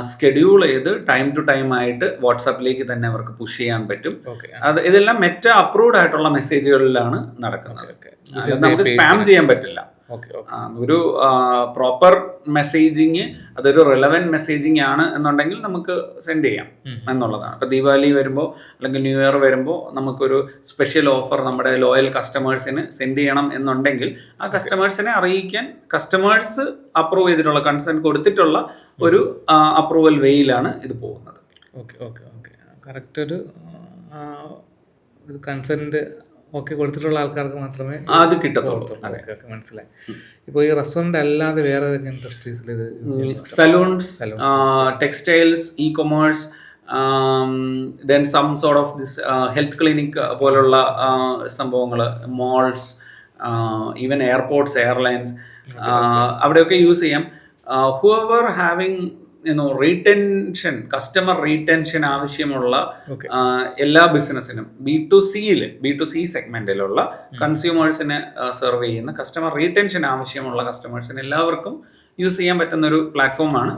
സ്കെഡ്യൂൾ ചെയ്ത് ടൈം ടു ടൈം ആയിട്ട് വാട്സാപ്പിലേക്ക് തന്നെ അവർക്ക് പുഷ് ചെയ്യാൻ പറ്റും. ഇതെല്ലാം മെറ്റ അപ്രൂവ്ഡ് ആയിട്ടുള്ള മെസ്സേജുകളിലാണ് നടക്കുന്നത്. നമുക്ക് സ്പാം ചെയ്യാൻ പറ്റില്ല. ഓക്കെ ഓക്കെ ഒരു പ്രോപ്പർ മെസ്സേജിങ്, അതൊരു റിലവൻറ്റ് മെസ്സേജിങ് ആണ് എന്നുണ്ടെങ്കിൽ നമുക്ക് സെൻഡ് ചെയ്യാം എന്നുള്ളതാണ്. ഇപ്പോൾ ദീപാവലി വരുമ്പോൾ അല്ലെങ്കിൽ ന്യൂ ഇയർ വരുമ്പോൾ നമുക്കൊരു സ്പെഷ്യൽ ഓഫർ നമ്മുടെ ലോയൽ കസ്റ്റമേഴ്സിന് സെൻഡ് ചെയ്യണം എന്നുണ്ടെങ്കിൽ ആ കസ്റ്റമേഴ്സിനെ അറിയിക്കാൻ കസ്റ്റമേഴ്സ് അപ്രൂവ് ചെയ്തിട്ടുള്ള കൺസെൻറ്റ് കൊടുത്തിട്ടുള്ള ഒരു അപ്രൂവൽ വേയിലാണ് ഇത് പോകുന്നത്. ഓക്കെ ഓക്കെ ഓക്കെ കറക്റ്റ് ഒരു കൺസെൻറ്റ് ഓക്കെ കൊടുത്തിട്ടുള്ള ആൾക്കാർക്ക് മാത്രമേ അത് കിട്ടത്തുള്ളൂ. ഓക്കെ ഓക്കെ മനസ്സിലായി. ഇപ്പോൾ ഈ റെസ്റ്റോറൻറ്റ് അല്ലാതെ വേറെ ഏതൊക്കെ ഇൻഡസ്ട്രീസിൽ ഇത് യൂസ് ചെയ്യാം? Salons, textiles, e commerce, then some sort of this health clinic പോലുള്ള സംഭവങ്ങൾ, മോൾസ്, ഈവൻ എയർപോർട്ട്സ്, എയർലൈൻസ്, അവിടെയൊക്കെ യൂസ് ചെയ്യാം. Whoever having retention, customer retention ആവശ്യമുള്ള എല്ലാ ബിസിനസ്സിനും B2C സെഗ്മെന്റിലുള്ള കൺസ്യൂമേഴ്സിനെ സെർവ് ചെയ്യുന്ന കസ്റ്റമർ റീടെൻഷൻ ആവശ്യമുള്ള കസ്റ്റമേഴ്സിന് എല്ലാവർക്കും യൂസ് ചെയ്യാൻ പറ്റുന്ന ഒരു പ്ലാറ്റ്ഫോമാണ്.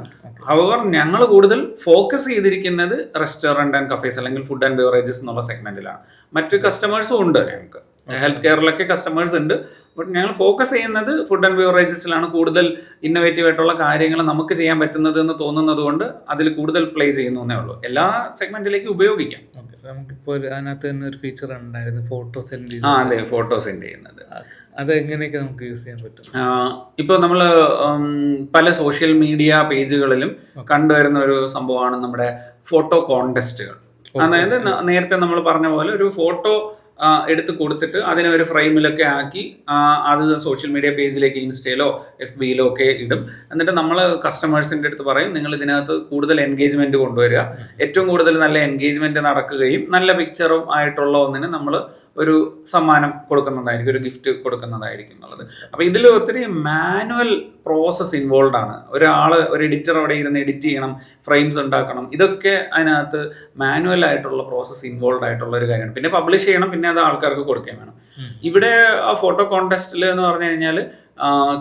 ഹവർ ഞങ്ങൾ കൂടുതൽ ഫോക്കസ് ചെയ്തിരിക്കുന്നത് റെസ്റ്റോറൻറ്റ് ആൻഡ് കഫേസ് അല്ലെങ്കിൽ ഫുഡ് ആൻഡ് ബിവറേജസ് എന്നുള്ള സെഗ്മെന്റിലാണ്. മറ്റു കസ്റ്റമേഴ്സും ഉണ്ട്, ഞങ്ങൾക്ക് ഹെൽത്ത് കെയറിലൊക്കെ കസ്റ്റമേഴ്സ് ഉണ്ട്. ബട്ട് ഞങ്ങൾ ഫോക്കസ് ചെയ്യുന്നത് ഫുഡ് ആൻഡ് ബിവറേജസിലാണ്. കൂടുതൽ ഇന്നോവേറ്റീവ് ആയിട്ടുള്ള കാര്യങ്ങൾ നമുക്ക് ചെയ്യാൻ പറ്റുന്നത് എന്ന് തോന്നുന്നത് കൊണ്ട് അതിൽ കൂടുതൽ പ്ലേ ചെയ്യുന്നേ ഉള്ളൂ. എല്ലാ സെഗ്മെന്റിലേക്ക് ഉപയോഗിക്കാം. നമുക്കിപ്പോൾ അതിനകത്ത് തന്നെ ഒരു ഫീച്ചർ ഉണ്ടായിരുന്നു, ഫോട്ടോ സെൻഡ് ചെയ്യുന്നത്. അതെ, ഫോട്ടോ സെൻഡ് ചെയ്യുന്നത്. അത് എങ്ങനെയൊക്കെ നമുക്ക് യൂസ് ചെയ്യാൻ പറ്റും? ഇപ്പോൾ നമ്മൾ പല സോഷ്യൽ മീഡിയ പേജുകളിലും കണ്ടുവരുന്ന ഒരു സംഭവമാണ് നമ്മുടെ ഫോട്ടോ കോൺടെസ്റ്റുകൾ. അതായത് നേരത്തെ നമ്മൾ പറഞ്ഞ പോലെ ഒരു ഫോട്ടോ എടുത്ത് കൊടുത്തിട്ട് അതിനെ ഒരു ഫ്രെയിമിലൊക്കെ ആക്കി അത് സോഷ്യൽ മീഡിയ പേജിലേക്ക് ഇൻസ്റ്റയിലോ FBയിലോ ഒക്കെ ഇടും. എന്നിട്ട് നമ്മൾ കസ്റ്റമേഴ്സിൻ്റെ അടുത്ത് പറയും, നിങ്ങൾ ഇതിനകത്ത് കൂടുതൽ എൻഗേജ്മെൻറ്റ് കൊണ്ടുവരിക. ഏറ്റവും കൂടുതൽ നല്ല എൻഗേജ്മെൻറ്റ് നടക്കുകയും നല്ല പിക്ചറും ആയിട്ടുള്ള ഒന്നിന് നമ്മൾ ഒരു സമ്മാനം കൊടുക്കുന്നതായിരിക്കും, ഒരു ഗിഫ്റ്റ് കൊടുക്കുന്നതായിരിക്കും എന്നുള്ളത്. അപ്പോൾ ഇതിൽ ഒത്തിരി മാനുവൽ പ്രോസസ്സ് ഇൻവോൾവ് ആണ്. ഒരു എഡിറ്റർ അവിടെ ഇരുന്ന് എഡിറ്റ് ചെയ്യണം, ഫ്രെയിംസ് ഉണ്ടാക്കണം, ഇതൊക്കെ അതിനകത്ത് മാനുവൽ ആയിട്ടുള്ള പ്രോസസ്സ് ഇൻവോൾവ് ആയിട്ടുള്ള ഒരു കാര്യമാണ്. പിന്നെ പബ്ലിഷ് ചെയ്യണം, പിന്നെ അത് ആൾക്കാർക്ക് കൊടുക്കുകയും വേണം. ഇവിടെ ആ ഫോട്ടോ കോൺടെസ്റ്റിൽ എന്ന് പറഞ്ഞു കഴിഞ്ഞാൽ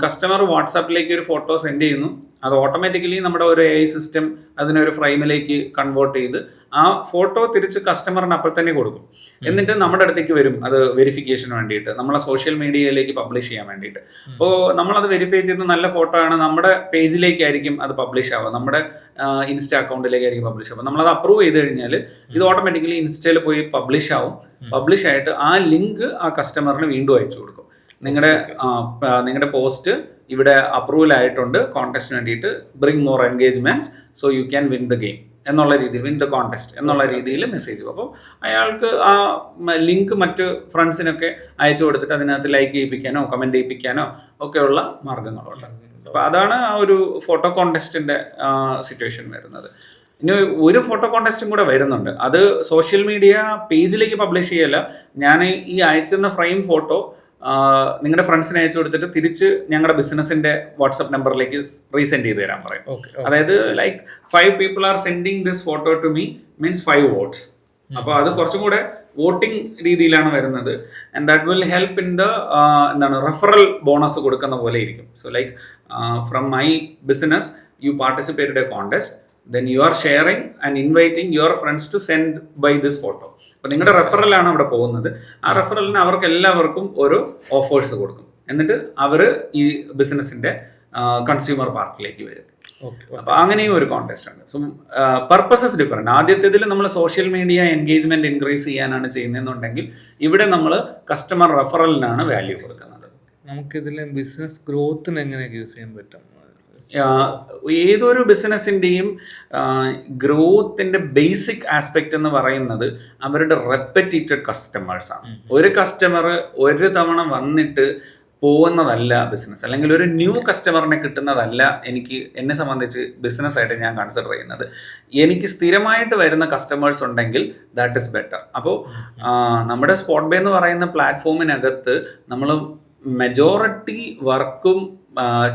കസ്റ്റമർ വാട്സാപ്പിലേക്ക് ഒരു ഫോട്ടോ സെൻഡ് ചെയ്യുന്നു, അത് ഓട്ടോമാറ്റിക്കലി നമ്മുടെ ഒരു AI സിസ്റ്റം അതിനൊരു ഫ്രെയിമിലേക്ക് കൺവേർട്ട് ചെയ്ത് ആ ഫോട്ടോ തിരിച്ച് കസ്റ്റമറിന് അപ്പോൾ തന്നെ കൊടുക്കും. എന്നിട്ട് നമ്മുടെ അടുത്തേക്ക് വരും അത് വെരിഫിക്കേഷന് വേണ്ടിയിട്ട്, നമ്മളെ സോഷ്യൽ മീഡിയയിലേക്ക് പബ്ലിഷ് ചെയ്യാൻ വേണ്ടിയിട്ട്. അപ്പോൾ നമ്മളത് വെരിഫൈ ചെയ്ത് നല്ല ഫോട്ടോ ആണ്, നമ്മുടെ പേജിലേക്കായിരിക്കും അത് പബ്ലിഷ് ആവുക, നമ്മുടെ ഇൻസ്റ്റ അക്കൗണ്ടിലേക്കായിരിക്കും പബ്ലിഷ് ആവുക. നമ്മളത് അപ്രൂവ് ചെയ്ത് കഴിഞ്ഞാൽ ഇത് ഓട്ടോമാറ്റിക്കലി ഇൻസ്റ്റയിൽ പോയി പബ്ലിഷ് ആവും. പബ്ലിഷ് ആയിട്ട് ആ ലിങ്ക് ആ കസ്റ്റമറിന് വീണ്ടും അയച്ചു കൊടുക്കും. നിങ്ങളുടെ പോസ്റ്റ് ഇവിടെ അപ്രൂവൽ ആയിട്ടുണ്ട് കോൺടെസ്റ്റിന് വേണ്ടിയിട്ട്, bring more engagements so you can win the game എന്നുള്ള രീതിയിൽ, വിൻ ദ കോൺടെസ്റ്റ് എന്നുള്ള രീതിയിൽ മെസ്സേജ്. അപ്പോൾ അയാൾക്ക് ആ ലിങ്ക് മറ്റ് ഫ്രണ്ട്സിനൊക്കെ അയച്ചു കൊടുത്തിട്ട് അതിനകത്ത് ലൈക്ക് ചെയ്യിപ്പിക്കാനോ കമൻറ്റ് ചെയ്യിപ്പിക്കാനോ ഒക്കെയുള്ള മാർഗങ്ങളുണ്ട്. അപ്പോൾ അതാണ് ആ ഒരു ഫോട്ടോ കോൺടെസ്റ്റിൻ്റെ സിറ്റുവേഷൻ വരുന്നത്. ഇനി ഒരു ഫോട്ടോ കോൺടെസ്റ്റും കൂടെ വരുന്നുണ്ട്. അത് സോഷ്യൽ മീഡിയ പേജിലേക്ക് പബ്ലിഷ് ചെയ്യല്ല, ഞാൻ ഈ അയച്ചിരുന്ന ഫ്രെയിം ഫോട്ടോ നിങ്ങളുടെ ഫ്രണ്ട്സിന് അയച്ചു കൊടുത്തിട്ട് തിരിച്ച് ഞങ്ങളുടെ ബിസിനസിന്റെ വാട്സ്ആപ്പ് നമ്പറിലേക്ക് റീസെൻഡ് ചെയ്ത് തരാൻ പറയും. അതായത് like 5 people are sending this photo to me means 5 votes. അപ്പോൾ അത് കുറച്ചും കൂടെ വോട്ടിംഗ് രീതിയിലാണ് വരുന്നത്. And that will help in the referral bonus കൊടുക്കുന്ന പോലെ ഇരിക്കും. So like from my business you participated a contest, then you are sharing and inviting your friends to send by this photo. അപ്പോൾ നിങ്ങളുടെ റെഫറലാണ് അവിടെ പോകുന്നത്. ആ റെഫറലിന് അവർക്ക് എല്ലാവർക്കും ഓരോ ഓഫേഴ്സ് കൊടുക്കും. എന്നിട്ട് അവർ ഈ ബിസിനസിന്റെ കൺസ്യൂമർ പാർട്ടിലേക്ക് വരും. അപ്പോൾ അങ്ങനെയും ഒരു കോൺടെസ്റ്റ് ഉണ്ട്. So purposes different. ആദ്യത്തേതിൽ നമ്മൾ സോഷ്യൽ മീഡിയ എൻഗേജ്മെന്റ് ഇൻക്രീസ് ചെയ്യാനാണ് ചെയ്യുന്നതെന്നുണ്ടെങ്കിൽ ഇവിടെ നമ്മൾ കസ്റ്റമർ റെഫറലിനാണ് വാല്യൂ കൊടുക്കുന്നത്. നമുക്കിതിൽ ബിസിനസ് ഗ്രോത്തിന് എങ്ങനെയൊക്കെ യൂസ് ചെയ്യാൻ പറ്റും? ഏതൊരു ബിസിനസ്സിൻ്റെയും ഗ്രോത്തിൻ്റെ ബേസിക് ആസ്പെക്റ്റ് എന്ന് പറയുന്നത് അവരുടെ റെപ്പറ്റീറ്റഡ് കസ്റ്റമേഴ്സാണ്. ഒരു കസ്റ്റമർ ഒരു തവണ വന്നിട്ട് പോകുന്നതല്ല ബിസിനസ്, അല്ലെങ്കിൽ ഒരു ന്യൂ കസ്റ്റമറിനെ കിട്ടുന്നതല്ല എന്നെ സംബന്ധിച്ച് ബിസിനസ്സായിട്ട് ഞാൻ കൺസിഡർ ചെയ്യുന്നത്. എനിക്ക് സ്ഥിരമായിട്ട് വരുന്ന കസ്റ്റമേഴ്സ് ഉണ്ടെങ്കിൽ ദാറ്റ് ഇസ് ബെറ്റർ. അപ്പോൾ നമ്മുടെ സ്പോട്ട് ബേ എന്ന് പറയുന്ന പ്ലാറ്റ്ഫോമിനകത്ത് നമ്മൾ മെജോറിറ്റി വർക്കും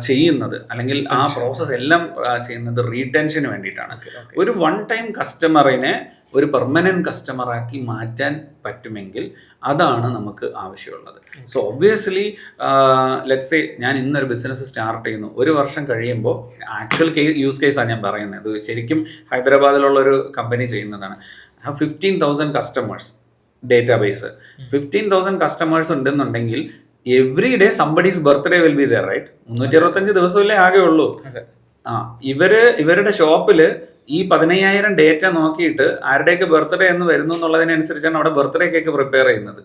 ചെയ്യുന്നത്, അല്ലെങ്കിൽ ആ പ്രോസസ്സ് എല്ലാം ചെയ്യുന്നത് റീടെൻഷന് വേണ്ടിയിട്ടാണ്. ഒരു വൺ ടൈം കസ്റ്റമറിനെ ഒരു പെർമനന്റ് കസ്റ്റമറാക്കി മാറ്റാൻ പറ്റുമെങ്കിൽ അതാണ് നമുക്ക് ആവശ്യമുള്ളത്. സോ ഒബ്വിയസ്ലി ലെറ്റ്സ് സേ ഞാൻ ഇന്നൊരു ബിസിനസ് സ്റ്റാർട്ട് ചെയ്യുന്നു, ഒരു വർഷം കഴിയുമ്പോൾ ആക്ച്വൽ യൂസ് കേസാണ് ഞാൻ പറയുന്നത്, ഇത് ശരിക്കും ഹൈദരാബാദിലുള്ളൊരു കമ്പനി ചെയ്യുന്നതാണ്. 15,000 കസ്റ്റമേഴ്സ് ഡേറ്റാബേസ്, 15,000 കസ്റ്റമേഴ്സ് ഉണ്ടെന്നുണ്ടെങ്കിൽ every day somebody's birthday will be there, right? 365 ദിവസമല്ലേ ആകെ ഉള്ളൂ. ആ ഇവരുടെ ഷോപ്പില് ഈ 15,000 ഡേറ്റ നോക്കിയിട്ട് ആരുടെയൊക്കെ ബർത്ത്ഡേ എന്ന് വരുന്നു എന്നുള്ളതിനനുസരിച്ചാണ് അവിടെ ബർത്ത്ഡേ കേക്ക് പ്രിപ്പയർ ചെയ്യുന്നത്.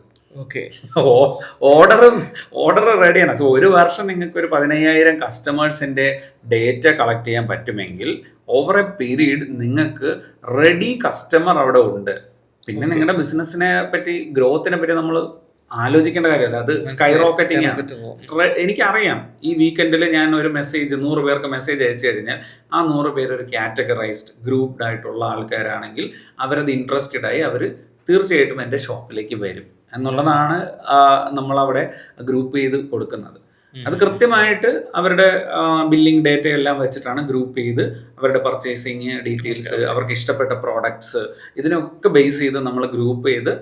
ഓർഡർ റെഡിയാണ്. സോ ഒരു വർഷം നിങ്ങൾക്ക് ഒരു 15,000 കസ്റ്റമേഴ്സിന്റെ ഡേറ്റ കളക്ട് ചെയ്യാൻ പറ്റുമെങ്കിൽ ഓവർ എ പീരീഡ് നിങ്ങൾക്ക് റെഡി കസ്റ്റമർ അവിടെ ഉണ്ട്. പിന്നെ നിങ്ങളുടെ ബിസിനസിനെ പറ്റി, ഗ്രോത്തിനെ പറ്റി നമ്മൾ ആലോചിക്കേണ്ട കാര്യമല്ല, അത് സ്കൈ റോക്കറ്റിംഗ് ആണ്. എനിക്കറിയാം ഈ വീക്കെൻഡിൽ ഞാൻ ഒരു മെസ്സേജ് 100 പേർക്ക് മെസ്സേജ് അയച്ചു കഴിഞ്ഞാൽ ആ 100 പേര് ഒരു കാറ്റഗറൈസ്ഡ് ഗ്രൂപ്പ്ഡ് ആയിട്ടുള്ള ആൾക്കാരാണെങ്കിൽ അവരത് ഇൻട്രസ്റ്റഡ് ആയി അവർ തീർച്ചയായിട്ടും എൻ്റെ ഷോപ്പിലേക്ക് വരും എന്നുള്ളതാണ് നമ്മളവിടെ ഗ്രൂപ്പ് ചെയ്ത് കൊടുക്കുന്നത്. അത് കൃത്യമായിട്ട് അവരുടെ ബില്ലിംഗ് ഡേറ്റ എല്ലാം വെച്ചിട്ടാണ് ഗ്രൂപ്പ് ചെയ്ത് അവരുടെ പർച്ചേസിങ് ഡീറ്റെയിൽസ്, അവർക്ക് ഇഷ്ടപ്പെട്ട പ്രോഡക്ട്സ്, ഇതിനൊക്കെ ബേസ് ചെയ്ത് നമ്മൾ ഗ്രൂപ്പ് ചെയ്ത്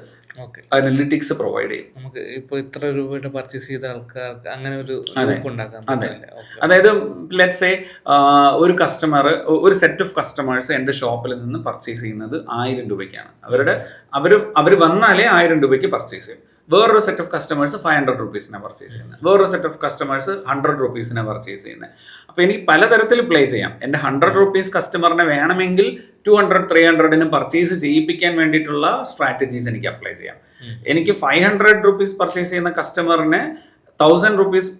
അനലിറ്റിക്സ് പ്രൊവൈഡ് ചെയ്യും. നമുക്ക് ഇപ്പോൾ ഇത്ര രൂപയുടെ പർച്ചേസ് ചെയ്ത ആൾക്കാർക്ക് അങ്ങനെ ഒരു ഉണ്ടാക്കാം. അതായത് ലെറ്റ്സ് സേ ഒരു കസ്റ്റമർ, ഒരു സെറ്റ് ഓഫ് കസ്റ്റമേഴ്സ് എൻ്റെ ഷോപ്പിൽ നിന്ന് പർച്ചേസ് ചെയ്യുന്നത് 1000 രൂപയ്ക്കാണ്. അവർ വന്നാലേ 1000 രൂപയ്ക്ക് പർച്ചേസ് ചെയ്യും. വേറൊരു സെറ്റ് ഓഫ് കസ്റ്റമേഴ്സ് 500 റുപ്പീസിനെ പർച്ചേസ് ചെയ്യുന്നത്, വേറൊരു സെറ്റ് ഓഫ് കസ്റ്റമേഴ്സ് 100 റുപ്പീസിനെ പർച്ചേസ് ചെയ്യുന്നത്. അപ്പോൾ എനിക്ക് പലതരത്തിൽ പ്ലേ ചെയ്യാം. എൻ്റെ 100 റുപ്പീസ് കസ്റ്റമറിനെ വേണമെങ്കിൽ 200, 300 പർച്ചേസ് ചെയ്യിപ്പിക്കാൻ വേണ്ടിയിട്ടുള്ള സ്ട്രാറ്റജീസ് എനിക്ക് അപ്ലൈ ചെയ്യാം. എനിക്ക് 500 റുപ്പീസ് പർച്ചേസ് ചെയ്യുന്ന കസ്റ്റമറിനെ 1000 റുപ്പീസ്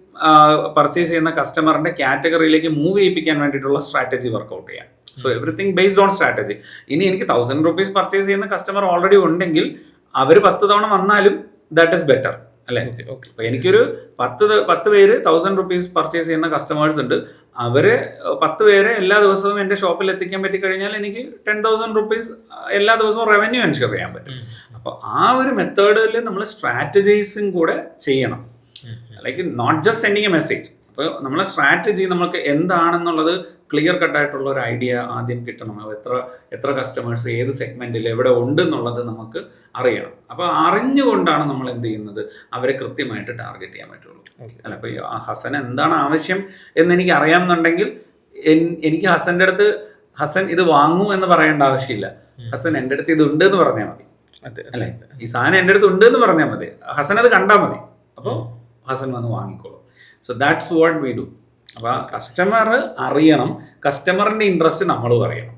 പർച്ചേസ് ചെയ്യുന്ന കസ്റ്റമറിന്റെ കാറ്റഗറിയിലേക്ക് മൂവ് ചെയ്യിപ്പിക്കാൻ വേണ്ടിയിട്ടുള്ള സ്ട്രാറ്റജി വർക്കൗട്ട് ചെയ്യാം. So everything based on strategy. ഇനി എനിക്ക് 1000 റുപ്പീസ് പർച്ചേസ് ചെയ്യുന്ന കസ്റ്റമർ ഓൾറെഡി ഉണ്ടെങ്കിൽ അവർ 10 തവണ വന്നാലും ദാറ്റ് ഈസ് ബെറ്റർ, അല്ലേ? അപ്പൊ എനിക്കൊരു 10 പേര് 1000 റുപ്പീസ് പർച്ചേസ് ചെയ്യുന്ന കസ്റ്റമേഴ്സ് ഉണ്ട്. അവര് 10 പേരെ എല്ലാ ദിവസവും എൻ്റെ ഷോപ്പിൽ എത്തിക്കാൻ പറ്റിക്കഴിഞ്ഞാൽ എനിക്ക് 10,000 റുപ്പീസ് എല്ലാ ദിവസവും റവന്യൂ എൻഷുർ ചെയ്യാൻ പറ്റും. അപ്പോൾ ആ ഒരു മെത്തേഡിൽ നമ്മൾ സ്ട്രാറ്റജൈസും കൂടെ ചെയ്യണം. Like not just sending a message. അപ്പോൾ നമ്മളെ സ്ട്രാറ്റജി നമുക്ക് എന്താണെന്നുള്ളത് ക്ലിയർ കട്ടായിട്ടുള്ള ഒരു ഐഡിയ ആദ്യം കിട്ടണം. എത്ര കസ്റ്റമേഴ്സ് ഏത് സെഗ്മെന്റിൽ എവിടെ ഉണ്ട് എന്നുള്ളത് നമുക്ക് അറിയണം. അപ്പോൾ അറിഞ്ഞുകൊണ്ടാണ് നമ്മൾ എന്ത് ചെയ്യുന്നത്, അവരെ കൃത്യമായിട്ട് ടാർഗറ്റ് ചെയ്യാൻ പറ്റുള്ളൂ. അല്ല, അപ്പോൾ ഹസൻ എന്താണ് ആവശ്യം എന്ന് എനിക്ക് അറിയാമെന്നുണ്ടെങ്കിൽ എനിക്ക് ഹസൻ്റെ അടുത്ത് ഹസൻ ഇത് വാങ്ങൂ എന്ന് പറയേണ്ട ആവശ്യമില്ല. ഹസൻ എൻ്റെ അടുത്ത് ഇത് ഉണ്ട് എന്ന് പറഞ്ഞാൽ മതി, അല്ലേ? ഈ സാധനം എൻ്റെ അടുത്ത് ഉണ്ട് എന്ന് പറഞ്ഞാൽ മതി, ഹസൻ അത് കണ്ടാൽ മതി, അപ്പോൾ ഹസൻ വന്ന് വാങ്ങിക്കോളും. So that's what we do. അപ്പോൾ കസ്റ്റമർ അറിയണം, കസ്റ്റമറിന്റെ ഇൻട്രസ്റ്റ് നമ്മളും അറിയണം.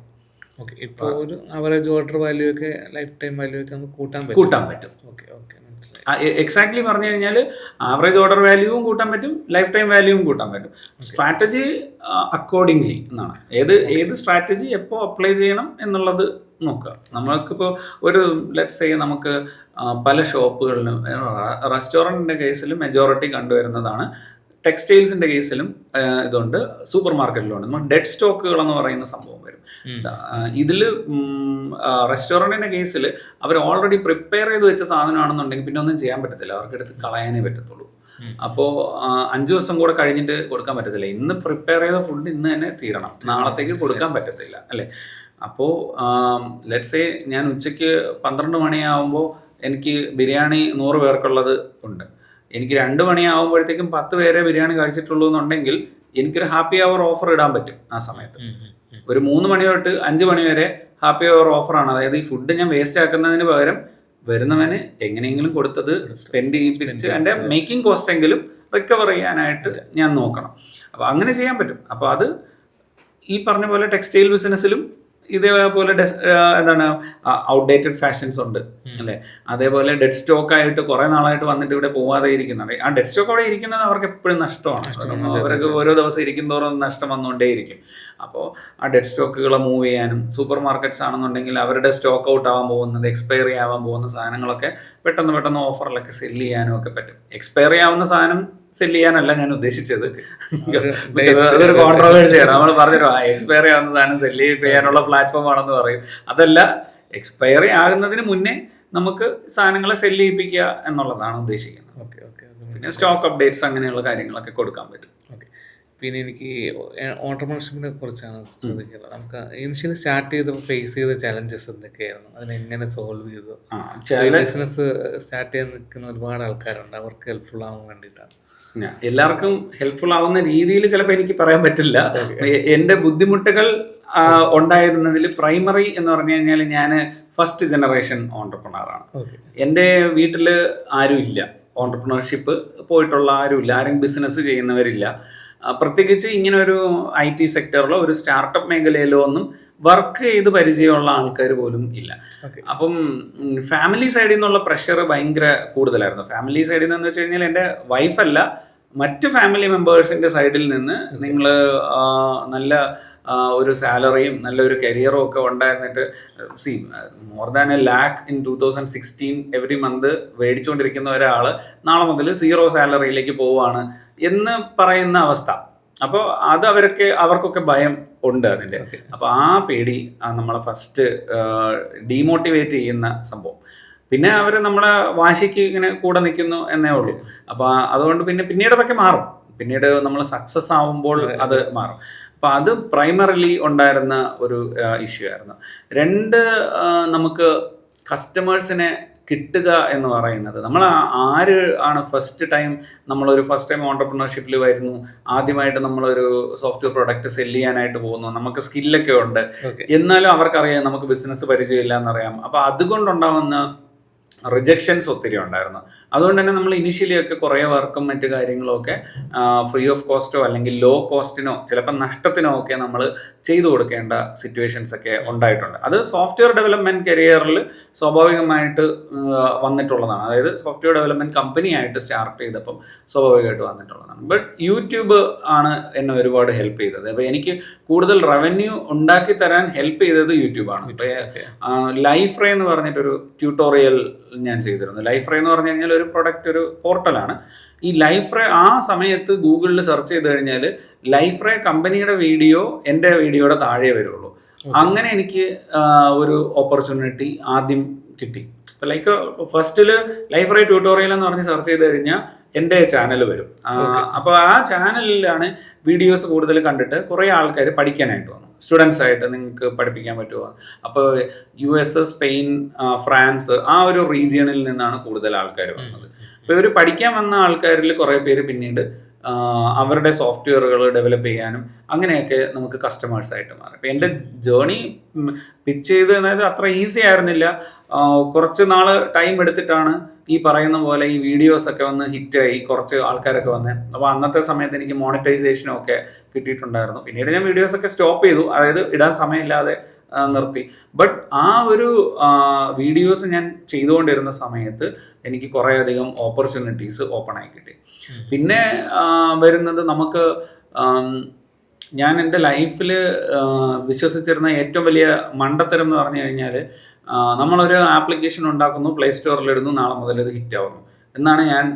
ഓക്കെ, ഇപ്പോൾ ഒരു അവറേജ് ഓർഡർ വാല്യൂ ഒക്കെ ലൈഫ് ടൈം വാല്യൂ ഒക്കെ നമുക്ക് കൂട്ടാൻ പറ്റും. ഓക്കെ ഓക്കെ, എക്സാക്ട്ലി പറഞ്ഞു കഴിഞ്ഞാൽ ആവറേജ് ഓർഡർ വാല്യൂവും കൂട്ടാൻ പറ്റും, ലൈഫ് ടൈം വാല്യൂവും കൂട്ടാൻ പറ്റും. സ്ട്രാറ്റജി അക്കോർഡിംഗ്ലി എന്നാണ്. ഏത് സ്ട്രാറ്റജി എപ്പോൾ അപ്ലൈ ചെയ്യണം എന്നുള്ളത് നോക്കുക. നമ്മൾക്കിപ്പോൾ ഒരു ലെറ്റ്സ് സേ നമുക്ക് പല ഷോപ്പുകളിലും, റെസ്റ്റോറൻറ്റിൻ്റെ കേസിൽ മെജോറിറ്റി കണ്ടുവരുന്നതാണ്, ടെക്സ്റ്റൈൽസിൻ്റെ കേസിലും ഇതുണ്ട്, സൂപ്പർ മാർക്കറ്റിലുണ്ട്. നമ്മൾ ഡെഡ് സ്റ്റോക്കുകൾ എന്ന് പറയുന്ന സംഭവം വരും. ഇതിൽ റെസ്റ്റോറൻറ്റിൻ്റെ കേസിൽ അവർ ഓൾറെഡി പ്രിപ്പയർ ചെയ്ത് വെച്ച സാധനമാണെന്നുണ്ടെങ്കിൽ പിന്നെ ഒന്നും ചെയ്യാൻ പറ്റത്തില്ല, അവർക്ക് എടുത്ത് കളയാനേ പറ്റത്തുള്ളൂ. അപ്പോൾ 5 ദിവസം കൂടെ കഴിഞ്ഞിട്ട് കൊടുക്കാൻ പറ്റത്തില്ല. ഇന്ന് പ്രിപ്പയർ ചെയ്ത ഫുഡ് ഇന്ന് തന്നെ തീരണം, നാളത്തേക്ക് കൊടുക്കാൻ പറ്റത്തില്ല, അല്ലേ? അപ്പോൾ ലെറ്റ്സ് സേ ഞാൻ ഉച്ചയ്ക്ക് 12 മണിയാവുമ്പോൾ എനിക്ക് ബിരിയാണി 100 പേർക്കുള്ളത് ഉണ്ട്. എനിക്ക് 2 മണിയാവുമ്പോഴത്തേക്കും 10 പേരെ ബിരിയാണി കഴിച്ചിട്ടുള്ളൂ എന്നുണ്ടെങ്കിൽ എനിക്കൊരു ഹാപ്പി അവർ ഓഫർ ഇടാൻ പറ്റും ആ സമയത്ത്. ഒരു 3 മണി തൊട്ട് 5 മണി വരെ ഹാപ്പി അവർ ഓഫറാണ്. അതായത് ഈ ഫുഡ് ഞാൻ വേസ്റ്റ് ആക്കുന്നതിന് പകരം വരുന്നവന് എങ്ങനെയെങ്കിലും കൊടുത്തത് സ്പെൻഡ് ചെയ്യിപ്പിച്ച് എൻ്റെ മേക്കിംഗ് കോസ്റ്റ് എങ്കിലും റിക്കവർ ചെയ്യാനായിട്ട് ഞാൻ നോക്കണം. അപ്പോൾ അങ്ങനെ ചെയ്യാൻ പറ്റും. അപ്പോൾ അത് ഈ പറഞ്ഞ പോലെ ടെക്സ്റ്റൈൽ ബിസിനസ്സിലും ഇതേപോലെ എന്താണ് ഔട്ട്ഡേറ്റഡ് ഫാഷൻസ് ഉണ്ട്, അല്ലേ? അതേപോലെ ഡെഡ് സ്റ്റോക്ക് ആയിട്ട് കുറെ നാളായിട്ട് വന്നിട്ട് ഇവിടെ പോവാതെ ഇരിക്കുന്നത്, ആ ഡെഡ് സ്റ്റോക്ക് അവിടെ ഇരിക്കുന്നത് അവർക്ക് എപ്പോഴും നഷ്ടമാണ്. അവർക്ക് ഓരോ ദിവസം ഇരിക്കുന്നതോറും നഷ്ടം വന്നുകൊണ്ടേയിരിക്കും. അപ്പോൾ ആ ഡെഡ് സ്റ്റോക്കുകളെ മൂവ് ചെയ്യാനും, സൂപ്പർ മാർക്കറ്റ്സ് ആണെന്നുണ്ടെങ്കിൽ അവരുടെ സ്റ്റോക്ക് ഔട്ട് ആവാൻ പോകുന്നത്, എക്സ്പയറി ആവാൻ പോകുന്ന സാധനങ്ങളൊക്കെ പെട്ടെന്ന് ഓഫറിലൊക്കെ സെല്ല് ചെയ്യാനും ഒക്കെ പറ്റും. എക്സ്പയറി ആവുന്ന സാധനം സെല്ല് ചെയ്യാനല്ല ഞാൻ ഉദ്ദേശിച്ചത്, അതൊരു കോൺട്രോവേഴ്സിയാണ്. നമ്മൾ പറഞ്ഞു എക്സ്പയറി ആവുന്ന സാധനം സെല്ല് ചെയ്യാനുള്ള പ്ലാറ്റ്ഫോം ആണെന്ന് പറയും. അതല്ല, എക്സ്പയറി ആകുന്നതിന് മുന്നേ നമുക്ക് സാധനങ്ങളെ സെല്ല് ചെയ്യിപ്പിക്കുക എന്നുള്ളതാണ് ഉദ്ദേശിക്കുന്നത്. പിന്നെ സ്റ്റോക്ക് അപ്ഡേറ്റ്സ് അങ്ങനെയുള്ള കാര്യങ്ങളൊക്കെ കൊടുക്കാൻ പറ്റും. പിന്നെ എനിക്ക് ഓൺട്രപ്രണർഷിപ്പിനെ കുറിച്ചാണ് ചോദിക്കുന്നത്. നമുക്ക് ഇനിഷ്യലി സ്റ്റാർട്ട് ചെയ്തപ്പോൾ ഫേസ് ചെയ്ത ചലഞ്ചസ് എന്തൊക്കെയായിരുന്നു, അതിനെങ്ങനെ സോൾവ് ചെയ്തു? ബിസിനസ് സ്റ്റാർട്ട് ചെയ്യാൻ നിൽക്കുന്ന ഒരുപാട് ആൾക്കാരുണ്ട്, അവർക്ക് ഹെൽപ്ഫുൾ ആവാൻ വേണ്ടിയിട്ടാണ്. എല്ലാവർക്കും ഹെൽപ്ഫുൾ ആവുന്ന രീതിയിൽ ചിലപ്പോൾ എനിക്ക് പറയാൻ പറ്റില്ല. എൻ്റെ ബുദ്ധിമുട്ടുകൾ ഉണ്ടായിരുന്നതിൽ പ്രൈമറി എന്ന് പറഞ്ഞു കഴിഞ്ഞാൽ ഞാൻ ഫസ്റ്റ് ജനറേഷൻ ഓൺട്രപ്രണറാണ്. എൻ്റെ വീട്ടിൽ ആരും ഇല്ല, ഓൺടർപ്രണർഷിപ്പ് പോയിട്ടുള്ള ആരുമില്ല, ആരും ബിസിനസ് ചെയ്യുന്നവരില്ല. പ്രത്യേകിച്ച് ഇങ്ങനെ ഒരു IT സെക്ടറിലോ ഒരു സ്റ്റാർട്ടപ്പ് മേഖലയിലോ ഒന്നും വർക്ക് ചെയ്ത് പരിചയമുള്ള ആൾക്കാർ പോലും ഇല്ല. അപ്പം ഫാമിലി സൈഡിൽ നിന്നുള്ള പ്രഷർ ഭയങ്കര കൂടുതലായിരുന്നു. ഫാമിലി സൈഡിൽ നിന്ന് വെച്ച് കഴിഞ്ഞാൽ എൻ്റെ വൈഫല്ല, മറ്റ് ഫാമിലി മെമ്പേഴ്സിൻ്റെ സൈഡിൽ നിന്ന് നിങ്ങൾ നല്ല ഒരു സാലറിയും നല്ലൊരു കരിയറും ഒക്കെ ഉണ്ടായിരുന്നിട്ട് more than a lakh in 2016 every month മേടിച്ചുകൊണ്ടിരിക്കുന്ന ഒരാൾ നാളെ മുതൽ 0 സാലറിയിലേക്ക് പോവുകയാണ് എന്ന് പറയുന്ന അവസ്ഥ. അപ്പോൾ അത് അവർക്കൊക്കെ ഭയം ഉണ്ട് അതിൻ്റെ. അപ്പോൾ ആ പേടി നമ്മളെ ഫസ്റ്റ് ഡീമോട്ടിവേറ്റ് ചെയ്യുന്ന സംഭവം. പിന്നെ അവർ നമ്മളെ വാശിക്ക് ഇങ്ങനെ കൂടെ നിൽക്കുന്നു എന്നേ ഉള്ളൂ. അപ്പോൾ അതുകൊണ്ട് പിന്നീട് അതൊക്കെ മാറും. പിന്നീട് നമ്മൾ സക്സസ് ആവുമ്പോൾ അത് മാറും. അപ്പോൾ അത് പ്രൈമറിലി ഉണ്ടായിരുന്ന ഒരു ഇഷ്യൂ ആയിരുന്നു. നമുക്ക് കസ്റ്റമേഴ്സിനെ കിട്ടുക എന്ന് പറയുന്നത്, നമ്മൾ ആര് ആണ് ഫസ്റ്റ് ടൈം ഓൺടർപ്രണർഷിപ്പിൽ വരുന്നു, ആദ്യമായിട്ട് നമ്മളൊരു സോഫ്റ്റ്വെയർ പ്രൊഡക്റ്റ് സെല് ചെയ്യാനായിട്ട് പോകുന്നു, നമുക്ക് സ്കില്ലൊക്കെ ഉണ്ട്, എന്നാലും അവർക്കറിയാം നമുക്ക് ബിസിനസ് പരിചയമില്ല എന്നറിയാം. അപ്പോൾ അതുകൊണ്ടുണ്ടാവുന്ന റിജക്ഷൻസ് ഒത്തിരി ഉണ്ടായിരുന്നു. അതുകൊണ്ട് തന്നെ നമ്മൾ ഇനിഷ്യലി ഒക്കെ കുറേ വർക്കും മറ്റു കാര്യങ്ങളും ഒക്കെ ഫ്രീ ഓഫ് കോസ്റ്റോ അല്ലെങ്കിൽ ലോ കോസ്റ്റിനോ ചിലപ്പോൾ നഷ്ടത്തിനോ ഒക്കെ നമ്മൾ ചെയ്തു കൊടുക്കേണ്ട സിറ്റുവേഷൻസ് ഒക്കെ ഉണ്ടായിട്ടുണ്ട്. അത് സോഫ്റ്റ്വെയർ ഡെവലപ്മെൻറ്റ് കരിയറിൽ സ്വാഭാവികമായിട്ട് വന്നിട്ടുള്ളതാണ്. അതായത് സോഫ്റ്റ്വെയർ ഡെവലപ്മെൻറ്റ് കമ്പനിയായിട്ട് സ്റ്റാർട്ട് ചെയ്തപ്പം സ്വാഭാവികമായിട്ട് വന്നിട്ടുള്ളതാണ്. ബട്ട് യൂട്യൂബ് ആണ് എന്നെ ഒരുപാട് ഹെൽപ്പ് ചെയ്തത്. അപ്പോൾ എനിക്ക് കൂടുതൽ റവന്യൂ ഉണ്ടാക്കി തരാൻ ഹെൽപ്പ് ചെയ്തത് യൂട്യൂബാണ്. ഇപ്പോൾ ലൈഫ് റേ എന്ന് പറഞ്ഞിട്ടൊരു ട്യൂട്ടോറിയൽ ഞാൻ ചെയ്തിരുന്നു. ലൈഫ് റേ എന്ന് പറഞ്ഞു കഴിഞ്ഞാൽ ഒരു പ്രൊഡക്റ്റ്, ഒരു പോർട്ടലാണ്. ഈ ലൈഫ് റേ ആ സമയത്ത് ഗൂഗിളിൽ സെർച്ച് ചെയ്ത് കഴിഞ്ഞാൽ ലൈഫ് റേ കമ്പനിയുടെ വീഡിയോ എൻ്റെ വീഡിയോയുടെ താഴെ വരുള്ളൂ. അങ്ങനെ എനിക്ക് ഒരു ഓപ്പർച്യൂണിറ്റി ആദ്യം കിട്ടി. ലൈക്ക് ഫസ്റ്റിൽ ലൈഫ് റേ ട്യൂട്ടോറിയൽ എന്ന് പറഞ്ഞ് സെർച്ച് ചെയ്ത് കഴിഞ്ഞാൽ എൻ്റെ ചാനൽ വരും. അപ്പോൾ ആ ചാനലിലാണ് വീഡിയോസ് കൂടുതൽ കണ്ടിട്ട് കുറേ ആൾക്കാർ പഠിക്കാനായിട്ട് വന്നു. സ്റ്റുഡൻസ് ആയിട്ട് നിങ്ങൾക്ക് പഠിപ്പിക്കാൻ പറ്റുമോ? അപ്പോൾ US, സ്പെയിൻ, ഫ്രാൻസ് ആ ഒരു റീജിയണിൽ നിന്നാണ് കൂടുതൽ ആൾക്കാർ വന്നത്. അപ്പോൾ ഇവർ പഠിക്കാൻ വന്ന ആൾക്കാരിൽ കുറേ പേര് പിന്നീട് അവരുടെ സോഫ്റ്റ്വെയറുകൾ ഡെവലപ്പ് ചെയ്യാനും അങ്ങനെയൊക്കെ നമുക്ക് കസ്റ്റമേഴ്സായിട്ട് മാറി. അപ്പോൾ എൻ്റെ ജേർണി പിച്ച് ചെയ്ത് അതായത് അത്ര ഈസി ആയിരുന്നില്ല. കുറച്ച് നാൾ ടൈം എടുത്തിട്ടാണ് ഈ പറയുന്ന പോലെ ഈ വീഡിയോസൊക്കെ വന്ന് ഹിറ്റായി കുറച്ച് ആൾക്കാരൊക്കെ വന്നേ. അപ്പോൾ അന്നത്തെ സമയത്ത് എനിക്ക് മോണിറ്റൈസേഷനും ഒക്കെ കിട്ടിയിട്ടുണ്ടായിരുന്നു. പിന്നീട് ഞാൻ വീഡിയോസൊക്കെ സ്റ്റോപ്പ് ചെയ്തു, അതായത് ഇടാൻ സമയമില്ലാതെ നിർത്തി. ബട്ട് ആ ഒരു വീഡിയോസ് ഞാൻ ചെയ്തുകൊണ്ടിരുന്ന സമയത്ത് എനിക്ക് കുറേയധികം ഓപ്പർച്യൂണിറ്റീസ് ഓപ്പൺ ആയി കിട്ടി. പിന്നെ വരുന്നത് നമുക്ക് ഞാൻ എൻ്റെ ലൈഫിൽ വിശ്വസിച്ചിരുന്ന ഏറ്റവും വലിയ മണ്ടത്തരം എന്ന് പറഞ്ഞു കഴിഞ്ഞാൽ, നമ്മളൊരു ആപ്ലിക്കേഷൻ ഉണ്ടാക്കുന്നു, പ്ലേ സ്റ്റോറിൽ ഇടുന്നു, നാളെ മുതൽ ഇത് ഹിറ്റാവുന്നു എന്നാണ് ഞാൻ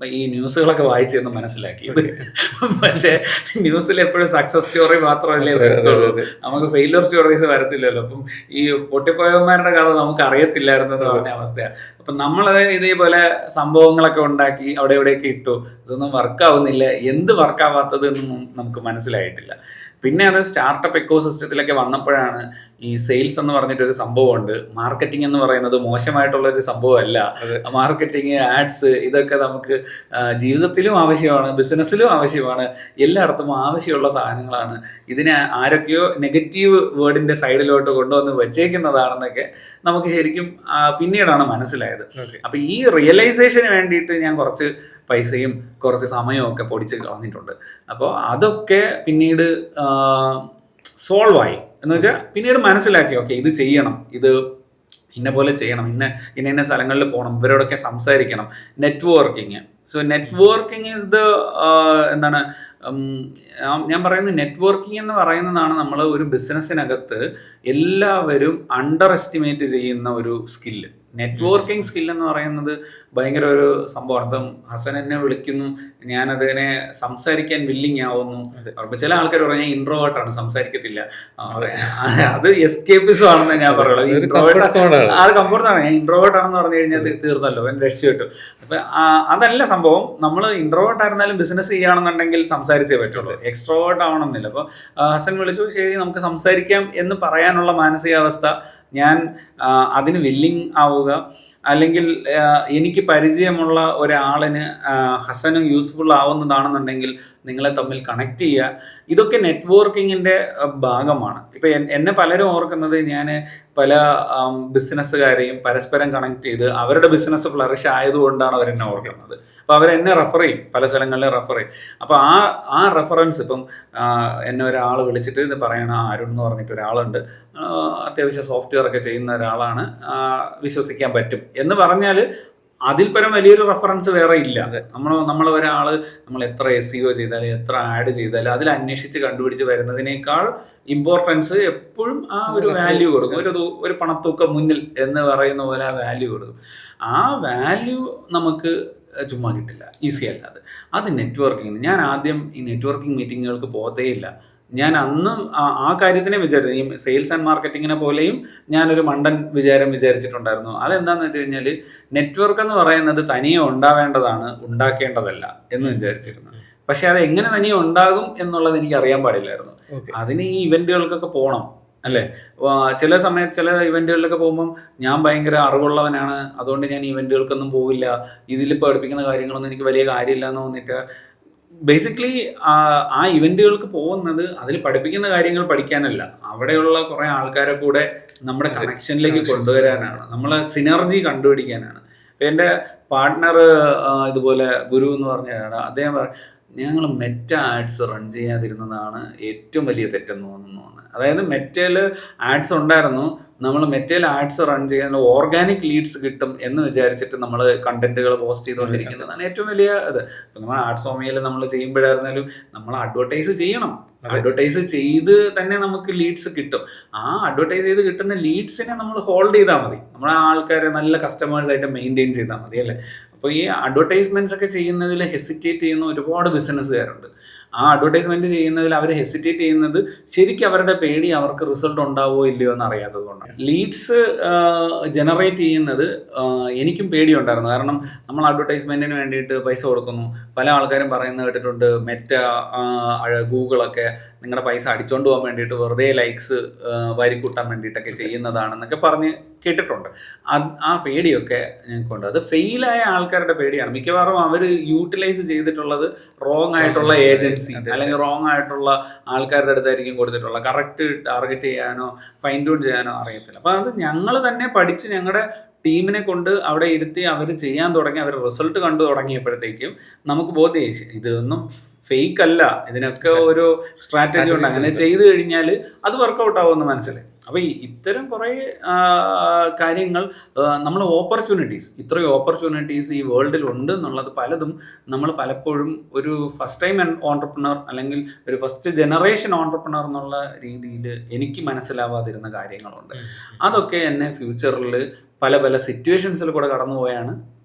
ഈ ന്യൂസുകളൊക്കെ വായിച്ചെന്ന് മനസ്സിലാക്കിയത്. പക്ഷേ ന്യൂസിൽ എപ്പോഴും സക്സസ് സ്റ്റോറി മാത്രമല്ലേ വരത്തുള്ളൂ, നമുക്ക് ഫെയിലിയർ സ്റ്റോറീസ് വരത്തില്ലല്ലോ. അപ്പം ഈ പൊട്ടിപ്പോയവന്മാരുടെ കഥ നമുക്ക് അറിയത്തില്ലായിരുന്നു എന്ന് പറഞ്ഞ അവസ്ഥയാണ്. അപ്പം നമ്മൾ ഇതേപോലെ സംഭവങ്ങളൊക്കെ ഉണ്ടാക്കി അവിടെ എവിടെയൊക്കെ ഇട്ടു, ഇതൊന്നും വർക്കാവുന്നില്ല. എന്ത് വർക്കാവാത്തത് എന്നൊന്നും നമുക്ക് മനസ്സിലായിട്ടില്ല. പിന്നെ അത് സ്റ്റാർട്ടപ്പ് എക്കോസിസ്റ്റത്തിലൊക്കെ വന്നപ്പോഴാണ് ഈ സെയിൽസ് എന്ന് പറഞ്ഞിട്ടൊരു സംഭവമുണ്ട്. മാർക്കറ്റിംഗ് എന്ന് പറയുന്നത് മോശമായിട്ടുള്ളൊരു സംഭവമല്ല. മാർക്കറ്റിംഗ്, ആഡ്സ് ഇതൊക്കെ നമുക്ക് ജീവിതത്തിലും ആവശ്യമാണ്, ബിസിനസ്സിലും ആവശ്യമാണ്, എല്ലായിടത്തും ആവശ്യമുള്ള സാധനങ്ങളാണ്. ഇതിനെ ആരൊക്കെയോ നെഗറ്റീവ് വേർഡിൻ്റെ സൈഡിലോട്ട് കൊണ്ടുവന്ന് വെച്ചേക്കുന്നതാണെന്നൊക്കെ നമുക്ക് ശരിക്കും പിന്നീടാണ് മനസ്സിലായത്. അപ്പം ഈ റിയലൈസേഷന് വേണ്ടിയിട്ട് ഞാൻ കുറച്ച് പൈസയും കുറച്ച് സമയവും ഒക്കെ പൊടിച്ച് കളഞ്ഞിട്ടുണ്ട്. അപ്പോൾ അതൊക്കെ പിന്നീട് സോൾവ് ആയി എന്ന് വെച്ചാൽ പിന്നീട് മനസ്സിലാക്കി, ഓക്കെ ഇത് ചെയ്യണം, ഇത് ഇന്ന പോലെ ചെയ്യണം, ഇന്ന സ്ഥലങ്ങളിൽ പോകണം, ഇവരോടൊക്കെ സംസാരിക്കണം. Networking. So networking is the എന്താണ് ഞാൻ പറയുന്നത്, നെറ്റ്വർക്കിംഗ് എന്ന് പറയുന്നതാണ് നമ്മൾ ഒരു ബിസിനസ്സിനകത്ത് എല്ലാവരും അണ്ടർ എസ്റ്റിമേറ്റ് ചെയ്യുന്ന ഒരു സ്കില്ല്. നെറ്റ്വർക്കിംഗ് സ്കിൽ എന്ന് പറയുന്നത് ഭയങ്കര ഒരു സംഭവമാണ്. ഇപ്പം ഹസൻ എന്നെ വിളിക്കുന്നു, ഞാനതിനെ സംസാരിക്കാൻ വില്ലിങ് ആവുന്നു. അപ്പോൾ ചില ആൾക്കാർ പറഞ്ഞാൽ ഇൻട്രോവേർട്ടാണ്, സംസാരിക്കത്തില്ല. അത് എസ്കേപ്പിസം ആണെന്ന് ഞാൻ പറയുള്ളൂ. അത് കംഫർട്ടാണ്. ഞാൻ ഇൻട്രോവേർട്ട് ആണെന്ന് പറഞ്ഞു കഴിഞ്ഞാൽ തീർന്നല്ലോ, ഞാൻ രക്ഷപ്പെട്ടു. അപ്പം അതല്ല സംഭവം. നമ്മൾ ഇൻട്രോവേർട്ട് ആയിരുന്നാലും ബിസിനസ് ചെയ്യുകയാണെന്നുണ്ടെങ്കിൽ സംസാരിച്ചേ പറ്റുള്ളൂ, എക്സ്ട്രോവേർട്ട് ആവണമെന്നില്ല. അപ്പോൾ ഹസൻ വിളിച്ചു, ശരി നമുക്ക് സംസാരിക്കാം എന്ന് പറയാനുള്ള മാനസികാവസ്ഥ, ഞാൻ അതിന് വില്ലിങ് ആവുക, അല്ലെങ്കിൽ എനിക്ക് പരിചയമുള്ള ഒരാളിന് ഹസനും യൂസ്ഫുൾ ആവുന്നതാണെന്നുണ്ടെങ്കിൽ നിങ്ങളെ തമ്മിൽ കണക്ട് ചെയ്യുക, ഇതൊക്കെ നെറ്റ്വർക്കിങ്ങിൻ്റെ ഭാഗമാണ്. ഇപ്പം എന്നെ പലരും ഓർക്കുന്നത് ഞാൻ പല ബിസിനസ്സുകാരെയും പരസ്പരം കണക്ട് ചെയ്ത് അവരുടെ ബിസിനസ് ഫ്ലറിഷ് ആയതുകൊണ്ടാണ് അവരെന്നെ ഓർക്കുന്നത്. അപ്പോൾ അവരെന്നെ റെഫർ ചെയ്യും, പല സ്ഥലങ്ങളിലും റെഫർ ചെയ്യും. അപ്പോൾ ആ റെഫറൻസ് ഇപ്പം എന്നെ ഒരാൾ വിളിച്ചിട്ട് ഇത് പറയണം, അരുൺ എന്ന് പറഞ്ഞിട്ട് ഒരാളുണ്ട്, അത്യാവശ്യം സോഫ്റ്റ്വെയർ ഒക്കെ ചെയ്യുന്ന ഒരാളാണ്, വിശ്വസിക്കാൻ പറ്റും എന്ന് പറഞ്ഞാൽ അതിൽ പരം വലിയൊരു റെഫറൻസ് വേറെ ഇല്ല. നമ്മൾ ഒരാൾ നമ്മൾ എത്ര SEO ചെയ്താലും എത്ര ആഡ് ചെയ്താലും അതിൽ അന്വേഷിച്ച് കണ്ടുപിടിച്ച് വരുന്നതിനേക്കാൾ ഇമ്പോർട്ടൻസ് എപ്പോഴും ആ ഒരു വാല്യൂ കൊടുക്കും. ഒരു പണത്തൂക്കം മുന്നിൽ എന്ന് പറയുന്ന പോലെ ആ വാല്യൂ കൊടുക്കും. ആ വാല്യൂ നമുക്ക് ചുമ്മാ കിട്ടില്ല, ഈസി അല്ല അത് നെറ്റ്വർക്കിങ്ങിന്. ഞാൻ ആദ്യം ഈ നെറ്റ്വർക്കിംഗ് മീറ്റിങ്ങുകൾക്ക് പോകത്തേ ഇല്ല. ഞാൻ അന്നും ആ കാര്യത്തിനെ വിചാരിച്ചു, ഈ സെയിൽസ് ആൻഡ് മാർക്കറ്റിങ്ങിനെ പോലെയും ഞാനൊരു മണ്ടൻ വിചാരിച്ചിട്ടുണ്ടായിരുന്നു. അതെന്താണെന്ന് വെച്ച് കഴിഞ്ഞാൽ നെറ്റ്വർക്ക് എന്ന് പറയുന്നത് തനിയെ ഉണ്ടാവേണ്ടതാണ്, ഉണ്ടാക്കേണ്ടതല്ല എന്ന് വിചാരിച്ചിരുന്നു. പക്ഷെ അത് എങ്ങനെ തനിയെ ഉണ്ടാകും എന്നുള്ളത് എനിക്ക് അറിയാൻ പാടില്ലായിരുന്നു. അതിന് ഈ ഇവന്റുകൾക്കൊക്കെ പോകണം അല്ലേ. ചില സമയത്ത് ചില ഇവന്റുകളിലൊക്കെ പോകുമ്പം ഞാൻ ഭയങ്കര അറിവുള്ളവനാണ്, അതുകൊണ്ട് ഞാൻ ഇവന്റുകൾക്കൊന്നും പോവില്ല, ഇതിൽ പഠിപ്പിക്കുന്ന കാര്യങ്ങളൊന്നും എനിക്ക് വലിയ കാര്യമില്ല എന്ന് തോന്നിയിട്ട് ബേസിക്കലി ആ ഇവന്റുകൾക്ക് പോകുന്നത് അതിൽ പഠിപ്പിക്കുന്ന കാര്യങ്ങൾ പഠിക്കാനല്ല, അവിടെയുള്ള കുറേ ആൾക്കാരെ കൂടെ നമ്മുടെ കണക്ഷനിലേക്ക് കൊണ്ടുവരാനാണ്, നമ്മളെ സിനർജി കണ്ടുപിടിക്കാനാണ്. ഇപ്പം എൻ്റെ പാർട്ട്ണർ ഇതുപോലെ ഗുരു എന്ന് പറഞ്ഞാണ്, അദ്ദേഹം ഞങ്ങൾ മെറ്റ ആഡ്സ് റൺ ചെയ്യാതിരുന്നതാണ് ഏറ്റവും വലിയ തെറ്റെന്ന് തോന്നുന്നു. അതായത് മെറ്റയിൽ ആഡ്സ് ഉണ്ടായിരുന്നു, നമ്മൾ മെറ്റയിൽ ആഡ്സ് റൺ ചെയ്യുന്ന ഓർഗാനിക് ലീഡ്സ് കിട്ടും എന്ന് വിചാരിച്ചിട്ട് നമ്മൾ കണ്ടന്റുകൾ പോസ്റ്റ് ചെയ്തുകൊണ്ടിരിക്കുന്നതാണ് ഏറ്റവും വലിയ ഇത്. ഇപ്പം നമ്മൾ ആഡ്സ് ഹോമിയയിൽ നമ്മൾ ചെയ്യുമ്പോഴായിരുന്നാലും നമ്മൾ അഡ്വർടൈസ് ചെയ്യണം, അഡ്വർടൈസ് ചെയ്ത് തന്നെ നമുക്ക് ലീഡ്സ് കിട്ടും. ആ അഡ്വർടൈസ് ചെയ്ത് കിട്ടുന്ന ലീഡ്സിനെ നമ്മൾ ഹോൾഡ് ചെയ്താൽ മതി, നമ്മുടെ ആൾക്കാരെ നല്ല കസ്റ്റമേഴ്സായിട്ട് മെയിൻറ്റെയിൻ ചെയ്താൽ മതി അല്ലേ. അപ്പോൾ ഈ അഡ്വർടൈസ്മെൻറ്റ്സ് ഒക്കെ ചെയ്യുന്നതിൽ ഹെസിറ്റേറ്റ് ചെയ്യുന്ന ഒരുപാട് ബിസിനസ്സുകാരുണ്ട്. ആ അഡ്വർടൈസ്മെൻറ്റ് ചെയ്യുന്നതിൽ അവർ ഹെസിറ്റേറ്റ് ചെയ്യുന്നത് ശരിക്കും അവരുടെ പേടി അവർക്ക് റിസൾട്ട് ഉണ്ടാവുമോ ഇല്ലയോ എന്ന് അറിയാത്തത് കൊണ്ടാണ്. ലീഡ്സ് ജനറേറ്റ് ചെയ്യുന്നത് എനിക്കും പേടിയുണ്ടായിരുന്നു. കാരണം നമ്മൾ അഡ്വർടൈസ്മെൻറ്റിന് വേണ്ടിയിട്ട് പൈസ കൊടുക്കുന്നു. പല ആൾക്കാരും പറയുന്നത് കേട്ടിട്ടുണ്ട്, മെറ്റ ഗൂഗിളൊക്കെ നിങ്ങളുടെ പൈസ അടിച്ചുകൊണ്ട് പോകാൻ വേണ്ടിയിട്ട് വെറുതെ ലൈക്സ് വാരിക്കൂട്ടാൻ വേണ്ടിയിട്ടൊക്കെ ചെയ്യുന്നതാണെന്നൊക്കെ പറഞ്ഞ് കേട്ടിട്ടുണ്ട്. ആ പേടിയൊക്കെ ഞങ്ങൾക്കുണ്ട്. അത് ഫെയിലായ ആൾക്കാരുടെ പേടിയാണ്. മിക്കവാറും അവർ യൂട്ടിലൈസ് ചെയ്തിട്ടുള്ളത് റോങ് ആയിട്ടുള്ള ഏജൻസി അല്ലെങ്കിൽ റോങ് ആയിട്ടുള്ള ആൾക്കാരുടെ അടുത്തായിരിക്കും കൊടുത്തിട്ടുള്ളത്. കറക്റ്റ് ടാർഗറ്റ് ചെയ്യാനോ ഫൈൻ ട്യൂൺ ചെയ്യാനോ അറിയത്തില്ല. അപ്പോൾ അത് ഞങ്ങൾ തന്നെ പഠിച്ച് ഞങ്ങളുടെ ടീമിനെ കൊണ്ട് അവിടെ ഇരുത്തി അവർ ചെയ്യാൻ തുടങ്ങി, അവർ റിസൾട്ട് കണ്ടു തുടങ്ങിയപ്പോഴത്തേക്കും നമുക്ക് ബോധ്യം ഇതൊന്നും ഫേക്ക് അല്ല, ഇതിനൊക്കെ ഒരു സ്ട്രാറ്റജി ഉണ്ട്, അങ്ങനെ ചെയ്തു കഴിഞ്ഞാൽ അത് വർക്കൗട്ട് ആവുമെന്ന് മനസ്സിലായി. അപ്പോൾ ഇത്തരം കുറേ കാര്യങ്ങൾ നമ്മൾ ഇത്രയും ഓപ്പർച്യൂണിറ്റീസ് ഈ വേൾഡിൽ ഉണ്ട് എന്നുള്ളത് പലതും നമ്മൾ പലപ്പോഴും ഒരു ഫസ്റ്റ് ടൈം ഓൺട്രപ്രണർ അല്ലെങ്കിൽ ഒരു ഫസ്റ്റ് ജനറേഷൻ ഓൺട്രപ്രണർ എന്നുള്ള രീതിയിൽ എനിക്ക് മനസ്സിലാവാതിരുന്ന കാര്യങ്ങളുണ്ട്. അതൊക്കെ എന്നെ ഫ്യൂച്ചറിൽ പല സിറ്റുവേഷൻസിൽ കൂടെ കടന്നുപോയാണ്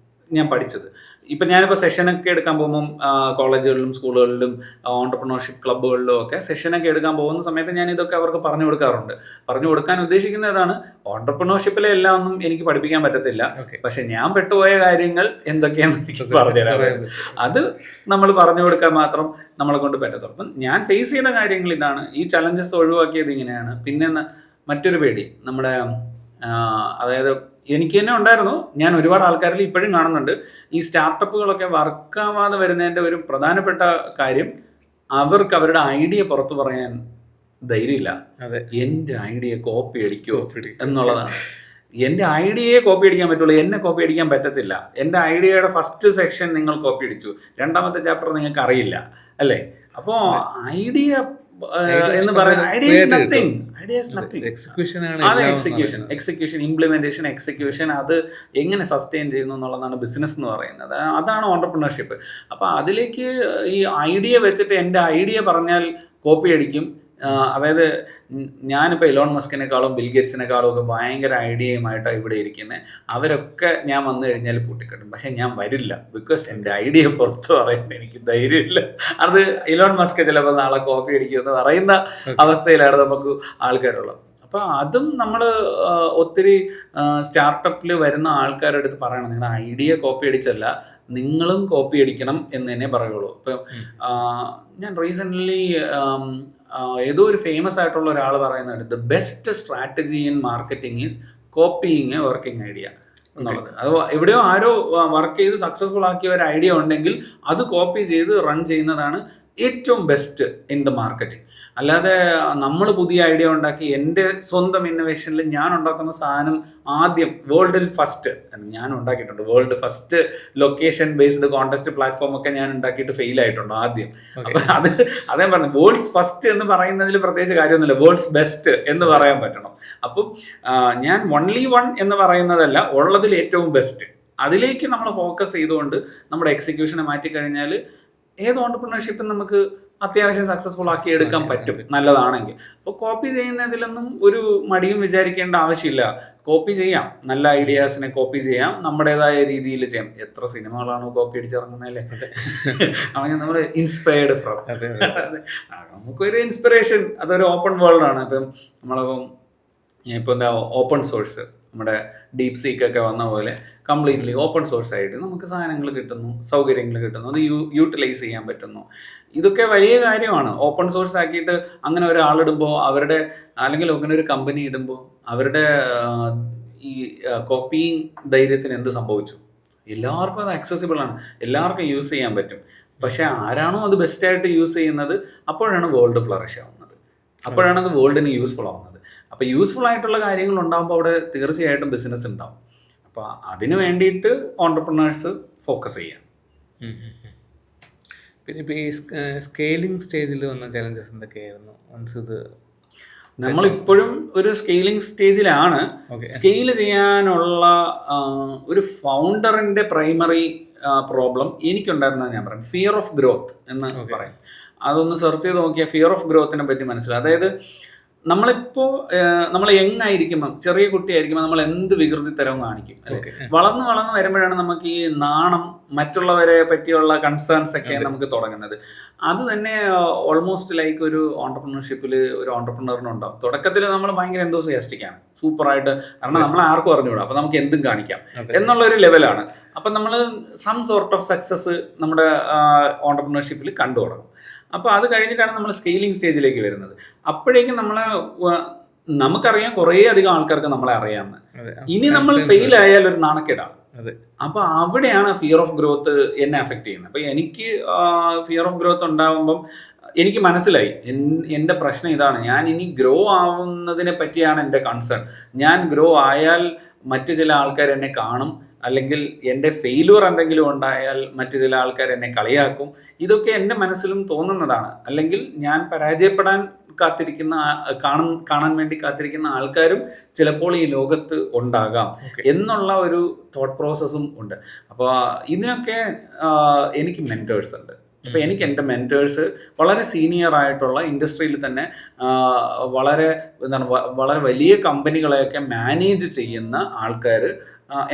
ഞാൻ പഠിച്ചത്. ഇപ്പം ഞാനിപ്പോൾ സെഷനൊക്കെ എടുക്കാൻ പോകുമ്പം കോളേജുകളിലും സ്കൂളുകളിലും ഓൺട്രപ്രണർഷിപ്പ് ക്ലബ്ബുകളിലും ഒക്കെ സെഷനൊക്കെ എടുക്കാൻ പോകുന്ന സമയത്ത് ഞാൻ ഇതൊക്കെ അവർക്ക് പറഞ്ഞു കൊടുക്കാറുണ്ട്. പറഞ്ഞു കൊടുക്കാൻ ഉദ്ദേശിക്കുന്നതാണ്, ഓൺട്രപ്രണർഷിപ്പിലെ എല്ലാം ഒന്നും എനിക്ക് പഠിപ്പിക്കാൻ പറ്റത്തില്ല, പക്ഷെ ഞാൻ പെട്ടുപോയ കാര്യങ്ങൾ എന്തൊക്കെയാണെന്ന് എനിക്ക് പറഞ്ഞുതരാം. അത് നമ്മൾ പറഞ്ഞു കൊടുക്കാൻ മാത്രം നമ്മളെ കൊണ്ട് പറ്റത്തുള്ളൂ. അപ്പം ഞാൻ ഫേസ് ചെയ്ത കാര്യങ്ങൾ ഇതാണ്, ഈ ചലഞ്ചസ് ഒഴിവാക്കിയത് ഇങ്ങനെയാണ്. പിന്നെ മറ്റൊരു പേടി നമ്മുടെ അതായത് എനിക്ക് തന്നെ ഉണ്ടായിരുന്നു, ഞാൻ ഒരുപാട് ആൾക്കാരിൽ ഇപ്പോഴും കാണുന്നുണ്ട്, ഈ സ്റ്റാർട്ടപ്പുകളൊക്കെ വർക്കാവാതെ വരുന്നതിൻ്റെ ഒരു പ്രധാനപ്പെട്ട കാര്യം അവർക്ക് അവരുടെ ഐഡിയ പുറത്തു പറയാൻ ധൈര്യമില്ല. എൻ്റെ ഐഡിയ കോപ്പി അടിക്കുമോ എന്നുള്ളതാണ്. എൻ്റെ ഐഡിയയെ കോപ്പി അടിക്കാൻ പറ്റുള്ളൂ, എന്നെ കോപ്പി അടിക്കാൻ പറ്റത്തില്ല. എൻ്റെ ഐഡിയയുടെ ഫസ്റ്റ് സെക്ഷൻ നിങ്ങൾ കോപ്പി അടിച്ചു, രണ്ടാമത്തെ ചാപ്റ്റർ നിങ്ങൾക്ക് അറിയില്ല അല്ലേ. അപ്പോൾ ഐഡിയ എന്ന് പറയുന്നത് എക്സിക്യൂഷൻ, ഇംപ്ലിമെന്റേഷൻ, എക്സിക്യൂഷൻ, അത് എങ്ങനെ സസ്റ്റെയിൻ ചെയ്യുന്നു എന്നുള്ളതാണ് ബിസിനസ് എന്ന് പറയുന്നത്. അതാണ് ഓൺട്രപ്രണർഷിപ്പ്. അപ്പോൾ അതിലേക്ക് ഈ ഐഡിയ വെച്ചിട്ട് എൻ്റെ ഐഡിയ പറഞ്ഞാൽ കോപ്പി അടിക്കും. അതായത് ഞാനിപ്പോൾ എലോൺ മസ്കിനേക്കാളും ബിൽഗേറ്റ്സിനേക്കാളും ഒക്കെ ഭയങ്കര ഐഡിയയുമായിട്ടാണ് ഇവിടെ ഇരിക്കുന്നത്. അവരൊക്കെ ഞാൻ വന്നു കഴിഞ്ഞാൽ പൂട്ടിക്കെട്ടും, പക്ഷെ ഞാൻ വരില്ല. ബിക്കോസ് എൻ്റെ ഐഡിയ പുറത്ത് പറയാൻ എനിക്ക് ധൈര്യമില്ല. അത് എലോൺ മസ്ക് ചിലപ്പോൾ നാളെ കോപ്പി അടിക്കുമെന്ന് പറയുന്ന അവസ്ഥയിലാണ് നമുക്ക് ആൾക്കാരുള്ളത്. അപ്പോൾ അതും നമ്മൾ ഒത്തിരി സ്റ്റാർട്ടപ്പിൽ വരുന്ന ആൾക്കാരുടെ അടുത്ത് പറയണം, നിങ്ങളുടെ ഐഡിയ കോപ്പി അടിച്ചല്ല, നിങ്ങളും കോപ്പി അടിക്കണം എന്ന് തന്നെ പറയുള്ളൂ. ഇപ്പം ഞാൻ റീസെൻ്റ്ലി ഏതോ ഒരു ഫേമസ് ആയിട്ടുള്ള ഒരാൾ പറയുന്നുണ്ട്, the best strategy in marketing is copying A working idea. എന്നുള്ളത്. അത് എവിടെയോ ആരോ വർക്ക് ചെയ്ത് സക്സസ്ഫുൾ ആക്കിയ ഒരു ഐഡിയ ഉണ്ടെങ്കിൽ അത് കോപ്പി ചെയ്ത് റൺ ചെയ്യുന്നതാണ് ഏറ്റവും ബെസ്റ്റ് ഇൻ ദ മാർക്കറ്റിംഗ്. അല്ലാതെ നമ്മൾ പുതിയ ഐഡിയ ഉണ്ടാക്കി എൻ്റെ സ്വന്തം ഇന്നോവേഷനിൽ ഞാൻ ഉണ്ടാക്കുന്ന സാധനം ആദ്യം വേൾഡിൽ ഫസ്റ്റ് ഞാൻ ഉണ്ടാക്കിയിട്ടുണ്ട്. World first location based contest platform ഒക്കെ ഞാൻ ഉണ്ടാക്കിയിട്ട് ഫെയിൽ ആയിട്ടുണ്ട് ആദ്യം. അപ്പം അതേ പറഞ്ഞു, വേൾഡ്സ് ഫസ്റ്റ് എന്ന് പറയുന്നതിൽ പ്രത്യേകിച്ച് കാര്യമൊന്നുമില്ല, വേൾഡ്സ് ബെസ്റ്റ് എന്ന് പറയാൻ പറ്റണം. അപ്പം ഞാൻ only one എന്ന് പറയുന്നതല്ല, ഉള്ളതിൽ ഏറ്റവും ബെസ്റ്റ് അതിലേക്ക് നമ്മൾ ഫോക്കസ് ചെയ്തുകൊണ്ട് നമ്മുടെ എക്സിക്യൂഷനെ മാറ്റിക്കഴിഞ്ഞാൽ ഏത് ഓണ്ടർപ്രണർഷിപ്പും നമുക്ക് അത്യാവശ്യം സക്സസ്ഫുൾ ആക്കി എടുക്കാൻ പറ്റും, നല്ലതാണെങ്കിൽ. അപ്പോൾ കോപ്പി ചെയ്യുന്നതിലൊന്നും ഒരു മടിയും വിചാരിക്കേണ്ട ആവശ്യമില്ല. കോപ്പി ചെയ്യാം, നല്ല ഐഡിയാസിനെ കോപ്പി ചെയ്യാം, നമ്മുടേതായ രീതിയിൽ ചെയ്യാം. എത്ര സിനിമകളാണ് കോപ്പി അടിച്ചിറങ്ങുന്നതല്ലേ? അങ്ങനെ നമ്മൾ ഇൻസ്പയർഡ് ഫ്രം, നമുക്കൊരു ഇൻസ്പിറേഷൻ, അതൊരു ഓപ്പൺ വേൾഡാണ്. ഇപ്പം നമ്മളിപ്പം ഇപ്പോൾ എന്താ ഓപ്പൺ സോഴ്സ്, നമ്മുടെ ഡീപ് സീക്കൊക്കെ വന്ന പോലെ കംപ്ലീറ്റ്ലി ഓപ്പൺ സോഴ്സ് ആയിട്ട് നമുക്ക് സാധനങ്ങൾ കിട്ടുന്നു, സൗകര്യങ്ങൾ കിട്ടുന്നു, അത് യൂട്ടിലൈസ് ചെയ്യാൻ പറ്റുന്നു. ഇതൊക്കെ വലിയ കാര്യമാണ്. ഓപ്പൺ സോഴ്സ് ആക്കിയിട്ട് അങ്ങനെ ഒരാളിടുമ്പോൾ അവരുടെ, അല്ലെങ്കിൽ അങ്ങനെ ഒരു കമ്പനി ഇടുമ്പോൾ അവരുടെ ഈ കോപ്പിയിങ് ധൈര്യത്തിന് എന്ത് സംഭവിച്ചു? എല്ലാവർക്കും അത് ആക്സസിബിൾ ആണ്, എല്ലാവർക്കും യൂസ് ചെയ്യാൻ പറ്റും. പക്ഷെ ആരാണോ അത് ബെസ്റ്റായിട്ട് യൂസ് ചെയ്യുന്നത്, അപ്പോഴാണ് വേൾഡ് ഫ്ലറിഷ് ആവുന്നത്, അപ്പോഴാണ് അത് വേൾഡിന് യൂസ്ഫുൾ ആവുന്നത്. അപ്പോൾ യൂസ്ഫുൾ ആയിട്ടുള്ള കാര്യങ്ങൾ ഉണ്ടാകുമ്പോൾ അവിടെ തീർച്ചയായിട്ടും ബിസിനസ് ഉണ്ടാവും. അപ്പോൾ അതിന് വേണ്ടിയിട്ട് ഓണ്ടർപ്രണേഴ്സ് ഫോക്കസ് ചെയ്യാം. പിന്നെ ഇപ്പോൾ ഈ സ്കെയിലിംഗ് സ്റ്റേജിൽ വന്ന ചലഞ്ചസ് എന്തൊക്കെയായിരുന്നു? മീൻസ് ഇത് നമ്മളിപ്പോഴും ഒരു സ്കെയിലിംഗ് സ്റ്റേജിലാണ്. സ്കെയിൽ ചെയ്യാനുള്ള ഒരു ഫൗണ്ടറിൻ്റെ പ്രൈമറി പ്രോബ്ലം എനിക്കുണ്ടായിരുന്നത് ഞാൻ പറയും ഫിയർ ഓഫ് ഗ്രോത്ത് എന്ന് പറയും. അതൊന്ന് സെർച്ച് ചെയ്ത് നോക്കിയാൽ ഫിയർ ഓഫ് ഗ്രോത്തിനെ പറ്റി മനസ്സിലാവും. അതായത് നമ്മളിപ്പോൾ നമ്മൾ യങ് ആയിരിക്കുമ്പം, ചെറിയ കുട്ടിയായിരിക്കുമ്പോൾ നമ്മൾ എന്ത് വികൃതിത്തരവും കാണിക്കും അല്ലേ? വളർന്ന് വരുമ്പോഴാണ് നമുക്ക് ഈ നാണം, മറ്റുള്ളവരെ പറ്റിയുള്ള കൺസേൺസ് ഒക്കെ നമുക്ക് തുടങ്ങുന്നത്. അത് തന്നെ ഓൾമോസ്റ്റ് ലൈക്ക് ഒരു ഓണ്ടർപ്രണർഷിപ്പിൽ ഒരു ഓണ്ടർപ്രണറിനുണ്ടാവും. തുടക്കത്തിൽ നമ്മൾ ഭയങ്കര എന്തോസിയാസ്റ്റിക് ആണ്, സൂപ്പറായിട്ട്, കാരണം നമ്മൾ ആർക്കും അറിഞ്ഞുകൂടാ, അപ്പോൾ നമുക്ക് എന്തും കാണിക്കാം എന്നുള്ളൊരു ലെവലാണ്. അപ്പം നമ്മൾ സം സോർട്ട് ഓഫ് സക്സസ് നമ്മുടെ ഓണ്ടർപ്രണർഷിപ്പിൽ കണ്ടു തുടങ്ങും. അപ്പോൾ അത് കഴിഞ്ഞിട്ടാണ് നമ്മൾ സ്കെയിലിംഗ് സ്റ്റേജിലേക്ക് വരുന്നത്. അപ്പോഴേക്കും നമുക്കറിയാം, കുറേ അധികം ആൾക്കാർക്ക് നമ്മളെ അറിയാമെന്ന്. ഇനി നമ്മൾ ഫെയിൽ ആയാൽ ഒരു നാണക്കേടാണ്. അപ്പോൾ അവിടെയാണ് ഫിയർ ഓഫ് ഗ്രോത്ത് എന്നെ അഫക്റ്റ് ചെയ്യുന്നത്. അപ്പോൾ എനിക്ക് ഫിയർ ഓഫ് ഗ്രോത്ത് ഉണ്ടാകുമ്പം എനിക്ക് മനസ്സിലായി എൻ്റെ പ്രശ്നം ഇതാണ്. ഞാൻ ഇനി ഗ്രോ ആവുന്നതിനെ പറ്റിയാണ് എൻ്റെ കൺസേൺ. ഞാൻ ഗ്രോ ആയാൽ മറ്റു ചില ആൾക്കാർ എന്നെ കാണും, അല്ലെങ്കിൽ എൻ്റെ ഫെയിലുവർ എന്തെങ്കിലും ഉണ്ടായാൽ മറ്റു ചില ആൾക്കാർ എന്നെ കളിയാക്കും. ഇതൊക്കെ എൻ്റെ മനസ്സിലും തോന്നുന്നതാണ്. അല്ലെങ്കിൽ ഞാൻ പരാജയപ്പെടാൻ കാണാൻ വേണ്ടി കാത്തിരിക്കുന്ന ആൾക്കാരും ചിലപ്പോൾ ഈ ലോകത്ത് ഉണ്ടാകാം എന്നുള്ള ഒരു തോട്ട് പ്രോസസ്സും ഉണ്ട്. അപ്പോൾ ഇതിനൊക്കെ എനിക്ക് മെൻറ്റേഴ്സ് ഉണ്ട്. അപ്പോൾ എനിക്ക് എൻ്റെ മെൻറ്റേഴ്സ് വളരെ സീനിയർ ആയിട്ടുള്ള ഇൻഡസ്ട്രിയിൽ തന്നെ വളരെ വലിയ കമ്പനികളെയൊക്കെ മാനേജ് ചെയ്യുന്ന ആൾക്കാർ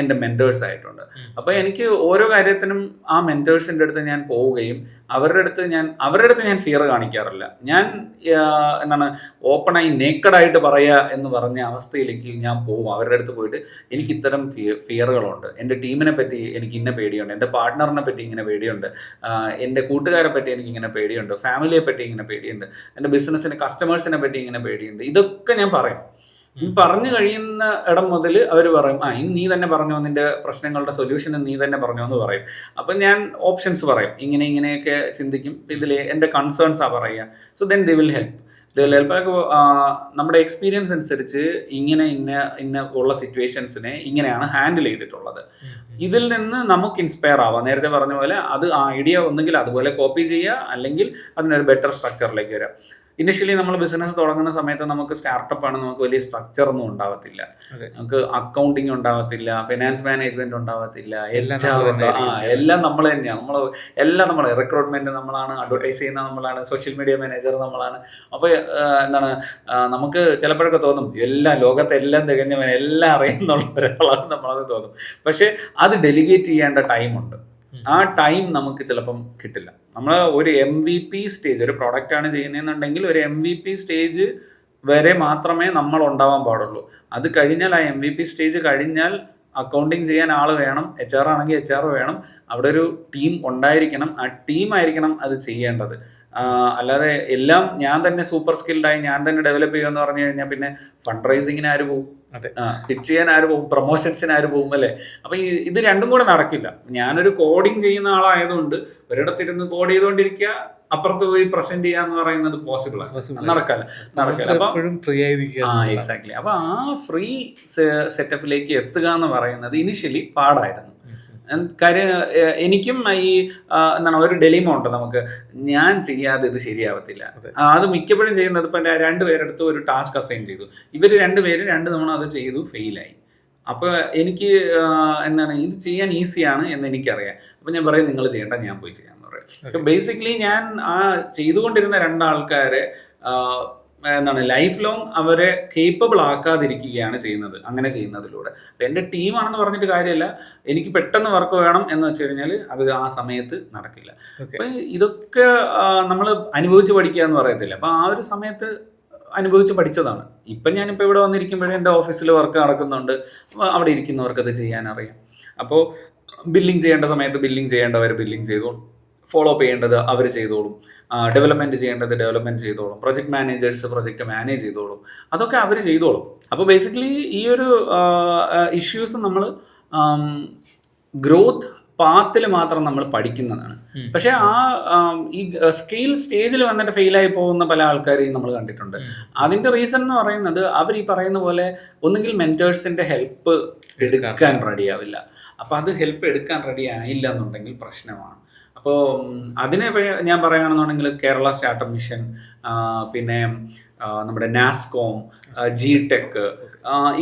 എൻ്റെ മെൻറ്റേഴ്സ് ആയിട്ടുണ്ട്. അപ്പോൾ എനിക്ക് ഓരോ കാര്യത്തിനും ആ മെൻറ്റേഴ്സിൻ്റെ അടുത്ത് ഞാൻ പോവുകയും അവരുടെ അടുത്ത് ഞാൻ ഫിയർ കാണിക്കാറില്ല. ഞാൻ ഓപ്പണായി നേക്കഡായിട്ട് പറയുക എന്ന് പറഞ്ഞ അവസ്ഥയിലേക്ക് ഞാൻ പോകും. അവരുടെ അടുത്ത് പോയിട്ട് എനിക്ക് ഇത്തരം ഫിയറുകളുണ്ട്, എൻ്റെ ടീമിനെ പറ്റി എനിക്ക് ഇന്ന പേടിയുണ്ട്, എൻ്റെ പാർട്ട്ണറിനെ പറ്റി ഇങ്ങനെ പേടിയുണ്ട്, എൻ്റെ കൂട്ടുകാരെ പറ്റി എനിക്ക് ഇങ്ങനെ പേടിയുണ്ട്, ഫാമിലിയെ പറ്റി ഇങ്ങനെ പേടിയുണ്ട്, എൻ്റെ ബിസിനസ്സിന് കസ്റ്റമേഴ്സിനെ പറ്റി ഇങ്ങനെ പേടിയുണ്ട്. ഇതൊക്കെ ഞാൻ പറയും. പറഞ്ഞു കഴിയുന്ന ഇടം മുതൽ അവർ പറയും, ഇനി നീ തന്നെ പറഞ്ഞോ, നിന്റെ പ്രശ്നങ്ങളുടെ സൊല്യൂഷൻ നീ തന്നെ പറഞ്ഞോ എന്ന് പറയും. അപ്പം ഞാൻ ഓപ്ഷൻസ് പറയും, ഇങ്ങനെയൊക്കെ ചിന്തിക്കും, ഇതിൽ എൻ്റെ കൺസേൺസാണ് പറയുക. So then they will help. നമ്മുടെ എക്സ്പീരിയൻസ് അനുസരിച്ച് ഇന്ന ഉള്ള സിറ്റുവേഷൻസിനെ ഇങ്ങനെയാണ് ഹാൻഡിൽ ചെയ്തിട്ടുള്ളത്. ഇതിൽ നിന്ന് നമുക്ക് ഇൻസ്പയർ ആവാം. നേരത്തെ പറഞ്ഞ പോലെ അത് ആ ഐഡിയ ഒന്നുകിൽ അതുപോലെ കോപ്പി ചെയ്യുക, അല്ലെങ്കിൽ അതിനൊരു ബെറ്റർ സ്ട്രക്ചറിലേക്ക് വരാം. ഇനിഷ്യലി നമ്മൾ ബിസിനസ് തുടങ്ങുന്ന സമയത്ത് നമുക്ക് സ്റ്റാർട്ടപ്പാണ്, നമുക്ക് വലിയ സ്ട്രക്ചർ ഒന്നും ഉണ്ടാവത്തില്ല. നമുക്ക് അക്കൗണ്ടിങ് ഉണ്ടാവത്തില്ല, ഫിനാൻസ് മാനേജ്മെന്റ് ഉണ്ടാവത്തില്ല, എല്ലാം നമ്മൾ തന്നെയാണ്. നമ്മൾ റിക്രൂട്ട്മെന്റ് നമ്മളാണ്, അഡ്വർടൈസ് ചെയ്യുന്ന നമ്മളാണ്, സോഷ്യൽ മീഡിയ മാനേജർ നമ്മളാണ്. അപ്പോൾ നമുക്ക് ചിലപ്പോഴൊക്കെ തോന്നും ലോകത്തെല്ലാം തികഞ്ഞവൻ, എല്ലാം അറിയുന്നുള്ള ഒരാളാണ് നമ്മളത് തോന്നും. പക്ഷെ അത് ഡെലിഗേറ്റ് ചെയ്യേണ്ട ടൈമുണ്ട്. ആ ടൈം നമുക്ക് ചിലപ്പം കിട്ടില്ല. നമ്മൾ ഒരു MVP സ്റ്റേജ്, ഒരു പ്രോഡക്റ്റാണ് ചെയ്യുന്നതെന്നുണ്ടെങ്കിൽ ഒരു MVP സ്റ്റേജ് വരെ മാത്രമേ നമ്മൾ ഉണ്ടാവാൻ പാടുള്ളൂ. അത് കഴിഞ്ഞാൽ ആ MVP സ്റ്റേജ് കഴിഞ്ഞാൽ അക്കൗണ്ടിങ് ചെയ്യാൻ ആൾ വേണം, HR ആണെങ്കിൽ HR വേണം, അവിടെ ഒരു ടീം ഉണ്ടായിരിക്കണം. ആ ടീമായിരിക്കണം അത് ചെയ്യേണ്ടത്. അല്ലാതെ എല്ലാം ഞാൻ തന്നെ സൂപ്പർ സ്കിൽഡായി ഞാൻ തന്നെ ഡെവലപ്പ് ചെയ്യുമെന്ന് പറഞ്ഞു കഴിഞ്ഞാൽ പിന്നെ ഫണ്ട് റൈസിങ്ങിന് ആര് പോകും? അതെ. പിച്ച് ചെയ്യാൻ ആര് പോകും, പ്രൊമോഷൻസിന് ആര് പോകും അല്ലേ? അപ്പം ഇത് രണ്ടും കൂടെ നടക്കില്ല. ഞാനൊരു കോഡിങ് ചെയ്യുന്ന ആളായതുകൊണ്ട് ഒരിടത്തിരുന്ന് കോഡ് ചെയ്തുകൊണ്ടിരിക്കുക, അപ്പുറത്ത് പോയി പ്രസന്റ് ചെയ്യാന്ന് പറയുന്നത് പോസിബിൾ ആണ്, നടക്കാല്ല. എപ്പോഴും ഫ്രീ ആയിരിക്കുക. എക്സാക്ട്ലി. അപ്പൊ ആ ഫ്രീ സെറ്റപ്പിലേക്ക് എത്തുക എന്ന് പറയുന്നത് ഇനിഷ്യലി പാടായിരുന്നു. കാര്യം എനിക്കും ഈ എന്താണ് ഒരു ഡെലിമ ഉണ്ട് നമുക്ക്, ഞാൻ ചെയ്യാതെ ഇത് ശരിയാവത്തില്ല. അത് മിക്കപ്പോഴും ചെയ്യുന്നത് ഇപ്പം രണ്ടുപേരെടുത്ത് ഒരു ടാസ്ക് അസൈൻ ചെയ്തു, ഇവർ രണ്ടുപേരും 2 തവണ അത് ചെയ്തു, ഫെയിലായി. അപ്പോൾ എനിക്ക് എന്താണ് ഇത് ചെയ്യാൻ ഈസിയാണ് എന്ന് എനിക്കറിയാം. അപ്പം ഞാൻ പറയും നിങ്ങൾ ചെയ്യേണ്ട, ഞാൻ പോയി ചെയ്യാമെന്ന് പറയും. ബേസിക്കലി ഞാൻ ആ ചെയ്തുകൊണ്ടിരുന്ന 2 ആൾക്കാരെ എന്താണ് ലൈഫ് ലോങ് അവരെ കേപ്പബിൾ ആക്കാതിരിക്കുകയാണ് ചെയ്യുന്നത് അങ്ങനെ ചെയ്യുന്നതിലൂടെ. അപ്പം എൻ്റെ ടീമാണെന്ന് പറഞ്ഞിട്ട് കാര്യമില്ല, എനിക്ക് പെട്ടെന്ന് വർക്ക് വേണം എന്ന് വെച്ച് കഴിഞ്ഞാൽ അത് ആ സമയത്ത് നടക്കില്ല. അപ്പം ഇതൊക്കെ നമ്മൾ അനുഭവിച്ച് പഠിക്കുക എന്ന് പറയത്തില്ല. അപ്പം ആ ഒരു സമയത്ത് അനുഭവിച്ച് പഠിച്ചതാണ്. ഇപ്പം ഞാനിപ്പോൾ ഇവിടെ വന്നിരിക്കുമ്പോഴേ എൻ്റെ ഓഫീസിൽ വർക്ക് നടക്കുന്നുണ്ട്, അവിടെ ഇരിക്കുന്നവർക്കത് ചെയ്യാനറിയാം. അപ്പോൾ ബില്ലിങ് ചെയ്യേണ്ട സമയത്ത് ബില്ലിങ് ചെയ്യേണ്ടവർ ബില്ലിങ് ചെയ്തോളും, ഫോളോ അപ്പ് ചെയ്യേണ്ടത് അവർ ചെയ്തോളും, ഡെവലപ്മെൻറ്റ് ചെയ്യേണ്ടത് ഡെവലപ്മെൻറ്റ് ചെയ്തോളും, പ്രൊജക്ട് മാനേജേഴ്സ് പ്രൊജക്റ്റ് മാനേജ് ചെയ്തോളും, അതൊക്കെ അവർ ചെയ്തോളും. അപ്പോൾ ബേസിക്കലി ഈ ഒരു ഇഷ്യൂസ് നമ്മൾ ഗ്രോത്ത് പാത്തിൽ മാത്രം നമ്മൾ പഠിക്കുന്നതാണ്. പക്ഷെ ഈ സ്കെയിൽ സ്റ്റേജിൽ വന്നിട്ട് ഫെയിലായി പോകുന്ന പല ആൾക്കാരെയും നമ്മൾ കണ്ടിട്ടുണ്ട്. അതിൻ്റെ റീസൺ എന്ന് പറയുന്നത് അവർ ഈ പറയുന്ന പോലെ ഒന്നുകിൽ മെൻറ്റേഴ്സിൻ്റെ ഹെൽപ്പ് എടുക്കാൻ റെഡിയാവില്ല. അപ്പോൾ അത് ഹെൽപ്പ് എടുക്കാൻ റെഡി ആയില്ല എന്നുണ്ടെങ്കിൽ പ്രശ്നമാണ്. അപ്പോൾ അതിനെ ഞാൻ പറയുകയാണെന്നുണ്ടെങ്കിൽ കേരള സ്റ്റാർട്ടപ്പ് മിഷൻ, പിന്നെ നമ്മുടെ നാസ്കോം, ജി-ടെക്,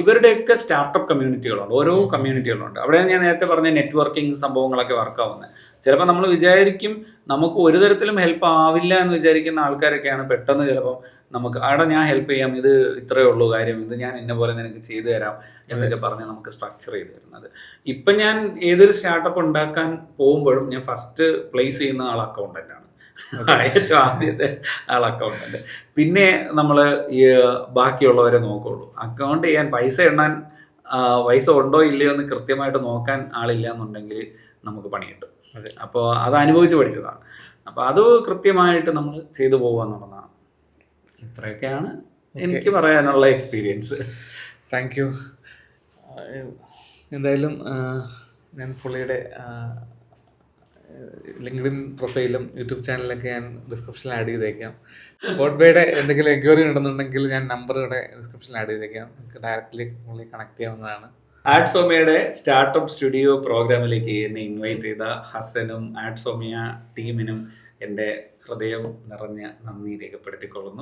ഇവരുടെയൊക്കെ സ്റ്റാർട്ടപ്പ് കമ്മ്യൂണിറ്റികളുണ്ട്, ഓരോ കമ്മ്യൂണിറ്റികളുണ്ട്. അവിടെ ഞാൻ നേരത്തെ പറഞ്ഞ നെറ്റ്വർക്കിംഗ് സംഭവങ്ങളൊക്കെ വർക്കാവുന്നത്. ചിലപ്പോൾ നമ്മൾ വിചാരിക്കും നമുക്ക് ഒരു തരത്തിലും ഹെൽപ്പ് ആവില്ല എന്ന് വിചാരിക്കുന്ന ആൾക്കാരൊക്കെയാണ് പെട്ടെന്ന് ചിലപ്പം നമുക്ക് അവിടെ ഞാൻ ഹെൽപ്പ് ചെയ്യാം, ഇത് ഇത്രയേ ഉള്ളൂ കാര്യം, ഇത് ഞാൻ ഇന്ന പോലെ നിനക്ക് ചെയ്തു തരാം എന്നൊക്കെ പറഞ്ഞ് നമുക്ക് സ്ട്രക്ചർ ചെയ്ത് തരുന്നത്. ഇപ്പം ഞാൻ ഏതൊരു സ്റ്റാർട്ടപ്പ് ഉണ്ടാക്കാൻ പോകുമ്പോഴും ഞാൻ ഫസ്റ്റ് പ്ലേസ് ചെയ്യുന്ന ആൾ അക്കൗണ്ടൻ്റ് ആണ്, ഏറ്റവും ആദ്യത്തെ ആൾ അക്കൗണ്ടൻ്റ്. പിന്നെ നമ്മൾ ഈ ബാക്കിയുള്ളവരെ നോക്കുള്ളൂ. അക്കൗണ്ട് ചെയ്യാൻ പൈസ എണ്ണാൻ പൈസ ഉണ്ടോ ഇല്ലയോ എന്ന് കൃത്യമായിട്ട് നോക്കാൻ ആളില്ല എന്നുണ്ടെങ്കിൽ നമുക്ക് പണി കിട്ടും. അപ്പോൾ അത് അനുഭവിച്ച് പഠിച്ചതാണ്. അപ്പോൾ അത് കൃത്യമായിട്ട് നമ്മൾ ചെയ്തു പോകുക എന്നുള്ളതാണ്. ഇത്രയൊക്കെയാണ് എനിക്ക് പറയാനുള്ള എക്സ്പീരിയൻസ്. Thank you. എന്തായാലും ഞാൻ പുള്ളിയുടെ ലിങ്ക്ഡിൻ പ്രൊഫൈലും യൂട്യൂബ് ചാനലൊക്കെ ഞാൻ ഡിസ്ക്രിപ്ഷനിൽ ആഡ് ചെയ്തേക്കാം. ബോട്ട്ബേയുടെ എന്തെങ്കിലും എൻക്വയറി ഉണ്ടെന്നുണ്ടെങ്കിൽ ഞാൻ നമ്പർ ഇവിടെ ഡിസ്ക്രിപ്ഷനിൽ ആഡ് ചെയ്തേക്കാം, നിങ്ങൾക്ക് ഡയറക്റ്റ്ലി പുള്ളി കണക്ട് ചെയ്യാവുന്നതാണ്. ആഡ്സോമിയയുടെ സ്റ്റാർട്ടപ്പ് സ്റ്റുഡിയോ പ്രോഗ്രാമിലേക്ക് എന്നെ ഇൻവൈറ്റ് ചെയ്ത ഹസനും ആഡ്സോമിയ ടീമിനും എൻ്റെ ഹൃദയം നിറഞ്ഞ നന്ദി രേഖപ്പെടുത്തിക്കൊള്ളുന്നു.